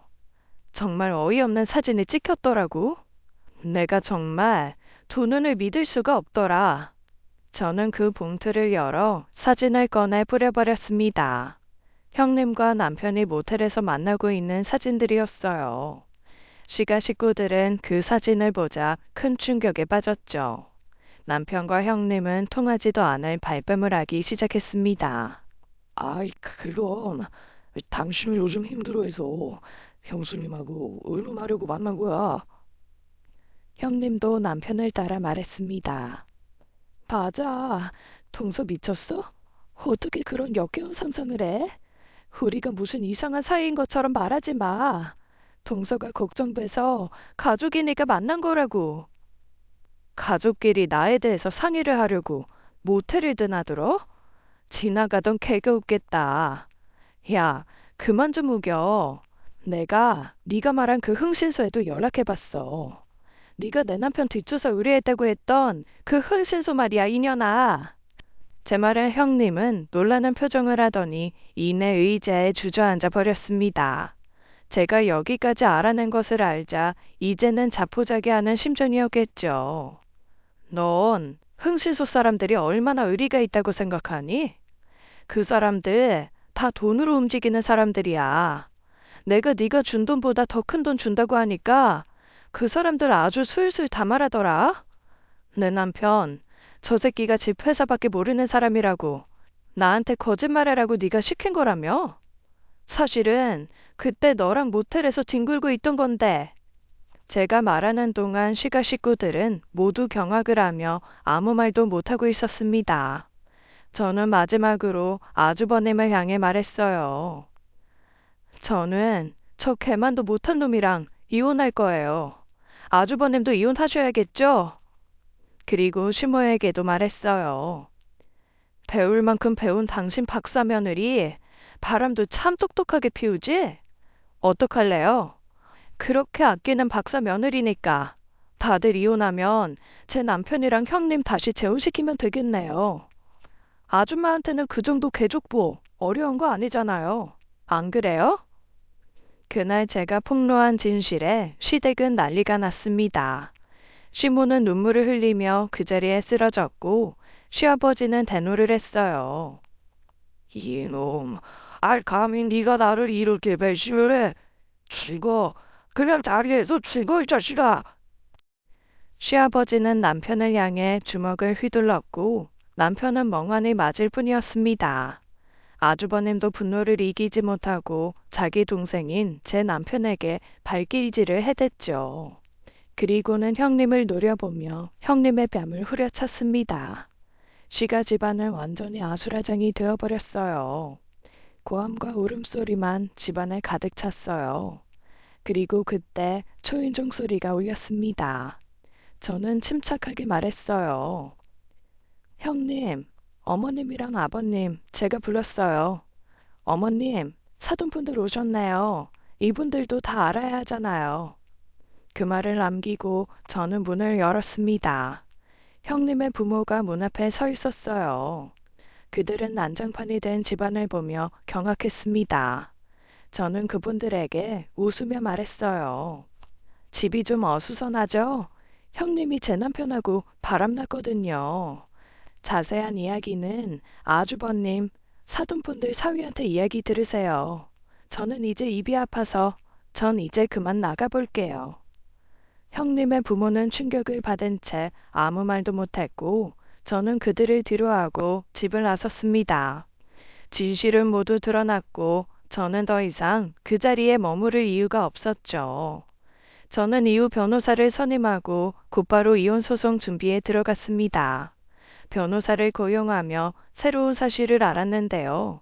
정말 어이없는 사진이 찍혔더라고. 내가 정말 두 눈을 믿을 수가 없더라. 저는 그 봉투를 열어 사진을 꺼내 뿌려버렸습니다. 형님과 남편이 모텔에서 만나고 있는 사진들이었어요. 시가 식구들은 그 사진을 보자 큰 충격에 빠졌죠. 남편과 형님은 통하지도 않을 발뺌을 하기 시작했습니다. 아이, 그럼 당신은 요즘 힘들어해서 형수님하고 의논하려고 만난 거야. 형님도 남편을 따라 말했습니다. 맞아. 동서 미쳤어? 어떻게 그런 역겨운 상상을 해? 우리가 무슨 이상한 사이인 것처럼 말하지 마. 동서가 걱정돼서 가족이니까 만난 거라고. 가족끼리 나에 대해서 상의를 하려고 모텔을 드나들어? 지나가던 개가 웃겠다. 야, 그만 좀 우겨. 내가 네가 말한 그 흥신소에도 연락해봤어. 네가 내 남편 뒷조사 의뢰했다고 했던 그 흥신소 말이야, 이년아. 제 말에 형님은 놀라는 표정을 하더니 이내 의자에 주저앉아 버렸습니다. 제가 여기까지 알아낸 것을 알자 이제는 자포자기하는 심정이었겠죠. 넌 흥신소 사람들이 얼마나 의리가 있다고 생각하니? 그 사람들 다 돈으로 움직이는 사람들이야. 내가 네가 준 돈보다 더 큰 돈 준다고 하니까 그 사람들 아주 술술 다 말하더라. 내 남편 저 새끼가 집 회사밖에 모르는 사람이라고 나한테 거짓말하라고 네가 시킨 거라며? 사실은 그때 너랑 모텔에서 뒹굴고 있던 건데. 제가 말하는 동안 시가 식구들은 모두 경악을 하며 아무 말도 못하고 있었습니다. 저는 마지막으로 아주버님을 향해 말했어요. 저는 저 개만도 못한 놈이랑 이혼할 거예요. 아주버님도 이혼하셔야겠죠? 그리고 시모에게도 말했어요. 배울 만큼 배운 당신 박사 며느리 바람도 참 똑똑하게 피우지? 어떡할래요? 그렇게 아끼는 박사 며느리니까 다들 이혼하면 제 남편이랑 형님 다시 재혼시키면 되겠네요. 아줌마한테는 그 정도 개족보 어려운 거 아니잖아요. 안 그래요? 그날 제가 폭로한 진실에 시댁은 난리가 났습니다. 시모는 눈물을 흘리며 그 자리에 쓰러졌고 시아버지는 대노를 했어요. 이놈, 감히 네가 나를 이렇게 배신을 해. 죽어. 그냥 자리에서 죽어, 이 자식아. 시아버지는 남편을 향해 주먹을 휘둘렀고 남편은 멍하니 맞을 뿐이었습니다. 아주버님도 분노를 이기지 못하고 자기 동생인 제 남편에게 발길질을 해댔죠. 그리고는 형님을 노려보며 형님의 뺨을 후려쳤습니다. 시가 집안은 완전히 아수라장이 되어버렸어요. 고함과 울음소리만 집안에 가득 찼어요. 그리고 그때 초인종 소리가 울렸습니다. 저는 침착하게 말했어요. 형님, 어머님이랑 아버님, 제가 불렀어요. 어머님, 사돈분들 오셨네요. 이분들도 다 알아야 하잖아요. 그 말을 남기고 저는 문을 열었습니다. 형님의 부모가 문 앞에 서 있었어요. 그들은 난장판이 된 집안을 보며 경악했습니다. 저는 그분들에게 웃으며 말했어요. 집이 좀 어수선하죠? 형님이 제 남편하고 바람났거든요. 자세한 이야기는 아주버님, 사돈분들 사위한테 이야기 들으세요. 저는 이제 입이 아파서 전 이제 그만 나가볼게요. 형님의 부모는 충격을 받은 채 아무 말도 못했고 저는 그들을 뒤로하고 집을 나섰습니다. 진실은 모두 드러났고 저는 더 이상 그 자리에 머무를 이유가 없었죠. 저는 이후 변호사를 선임하고 곧바로 이혼 소송 준비에 들어갔습니다. 변호사를 고용하며 새로운 사실을 알았는데요.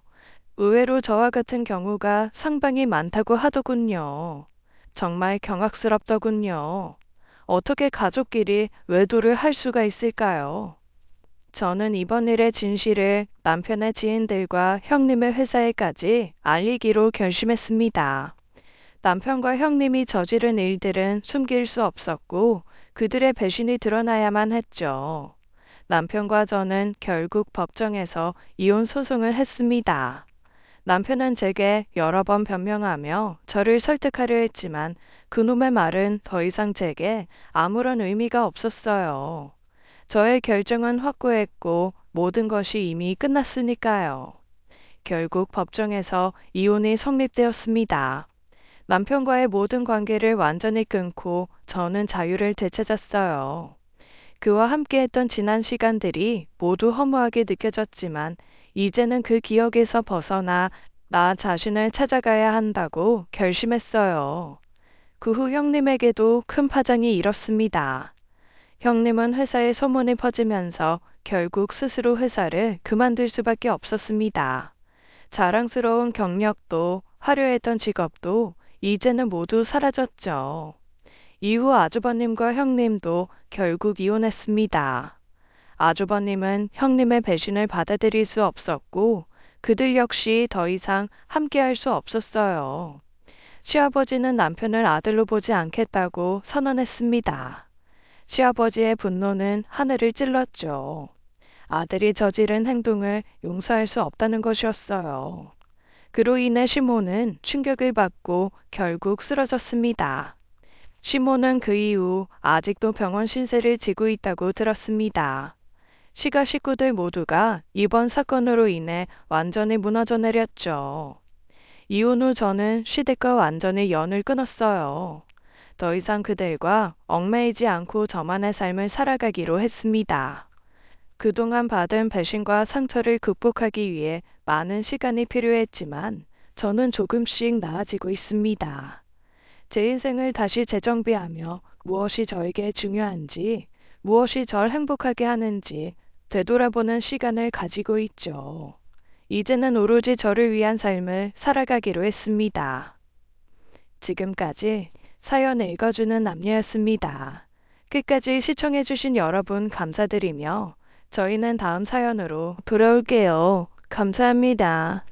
의외로 저와 같은 경우가 상당히 많다고 하더군요. 정말 경악스럽더군요. 어떻게 가족끼리 외도를 할 수가 있을까요? 저는 이번 일의 진실을 남편의 지인들과 형님의 회사에까지 알리기로 결심했습니다. 남편과 형님이 저지른 일들은 숨길 수 없었고 그들의 배신이 드러나야만 했죠. 남편과 저는 결국 법정에서 이혼 소송을 했습니다. 남편은 제게 여러 번 변명하며 저를 설득하려 했지만 그놈의 말은 더 이상 제게 아무런 의미가 없었어요. 저의 결정은 확고했고 모든 것이 이미 끝났으니까요. 결국 법정에서 이혼이 성립되었습니다. 남편과의 모든 관계를 완전히 끊고 저는 자유를 되찾았어요. 그와 함께했던 지난 시간들이 모두 허무하게 느껴졌지만 이제는 그 기억에서 벗어나 나 자신을 찾아가야 한다고 결심했어요. 그 후 형님에게도 큰 파장이 일었습니다. 형님은 회사에 소문이 퍼지면서 결국 스스로 회사를 그만둘 수밖에 없었습니다. 자랑스러운 경력도 화려했던 직업도 이제는 모두 사라졌죠. 이후 아주버님과 형님도 결국 이혼했습니다. 아주버님은 형님의 배신을 받아들일 수 없었고 그들 역시 더 이상 함께할 수 없었어요. 시아버지는 남편을 아들로 보지 않겠다고 선언했습니다. 시아버지의 분노는 하늘을 찔렀죠. 아들이 저지른 행동을 용서할 수 없다는 것이었어요. 그로 인해 시모는 충격을 받고 결국 쓰러졌습니다. 시모는 그 이후 아직도 병원 신세를 지고 있다고 들었습니다. 시가 식구들 모두가 이번 사건으로 인해 완전히 무너져 내렸죠. 이혼 후 저는 시댁과 완전히 연을 끊었어요. 더 이상 그들과 얽매이지 않고 저만의 삶을 살아가기로 했습니다. 그동안 받은 배신과 상처를 극복하기 위해 많은 시간이 필요했지만 저는 조금씩 나아지고 있습니다. 제 인생을 다시 재정비하며 무엇이 저에게 중요한지, 무엇이 절 행복하게 하는지 되돌아보는 시간을 가지고 있죠. 이제는 오로지 저를 위한 삶을 살아가기로 했습니다. 지금까지 사연 읽어주는 남녀였습니다. 끝까지 시청해주신 여러분 감사드리며 저희는 다음 사연으로 돌아올게요. 감사합니다.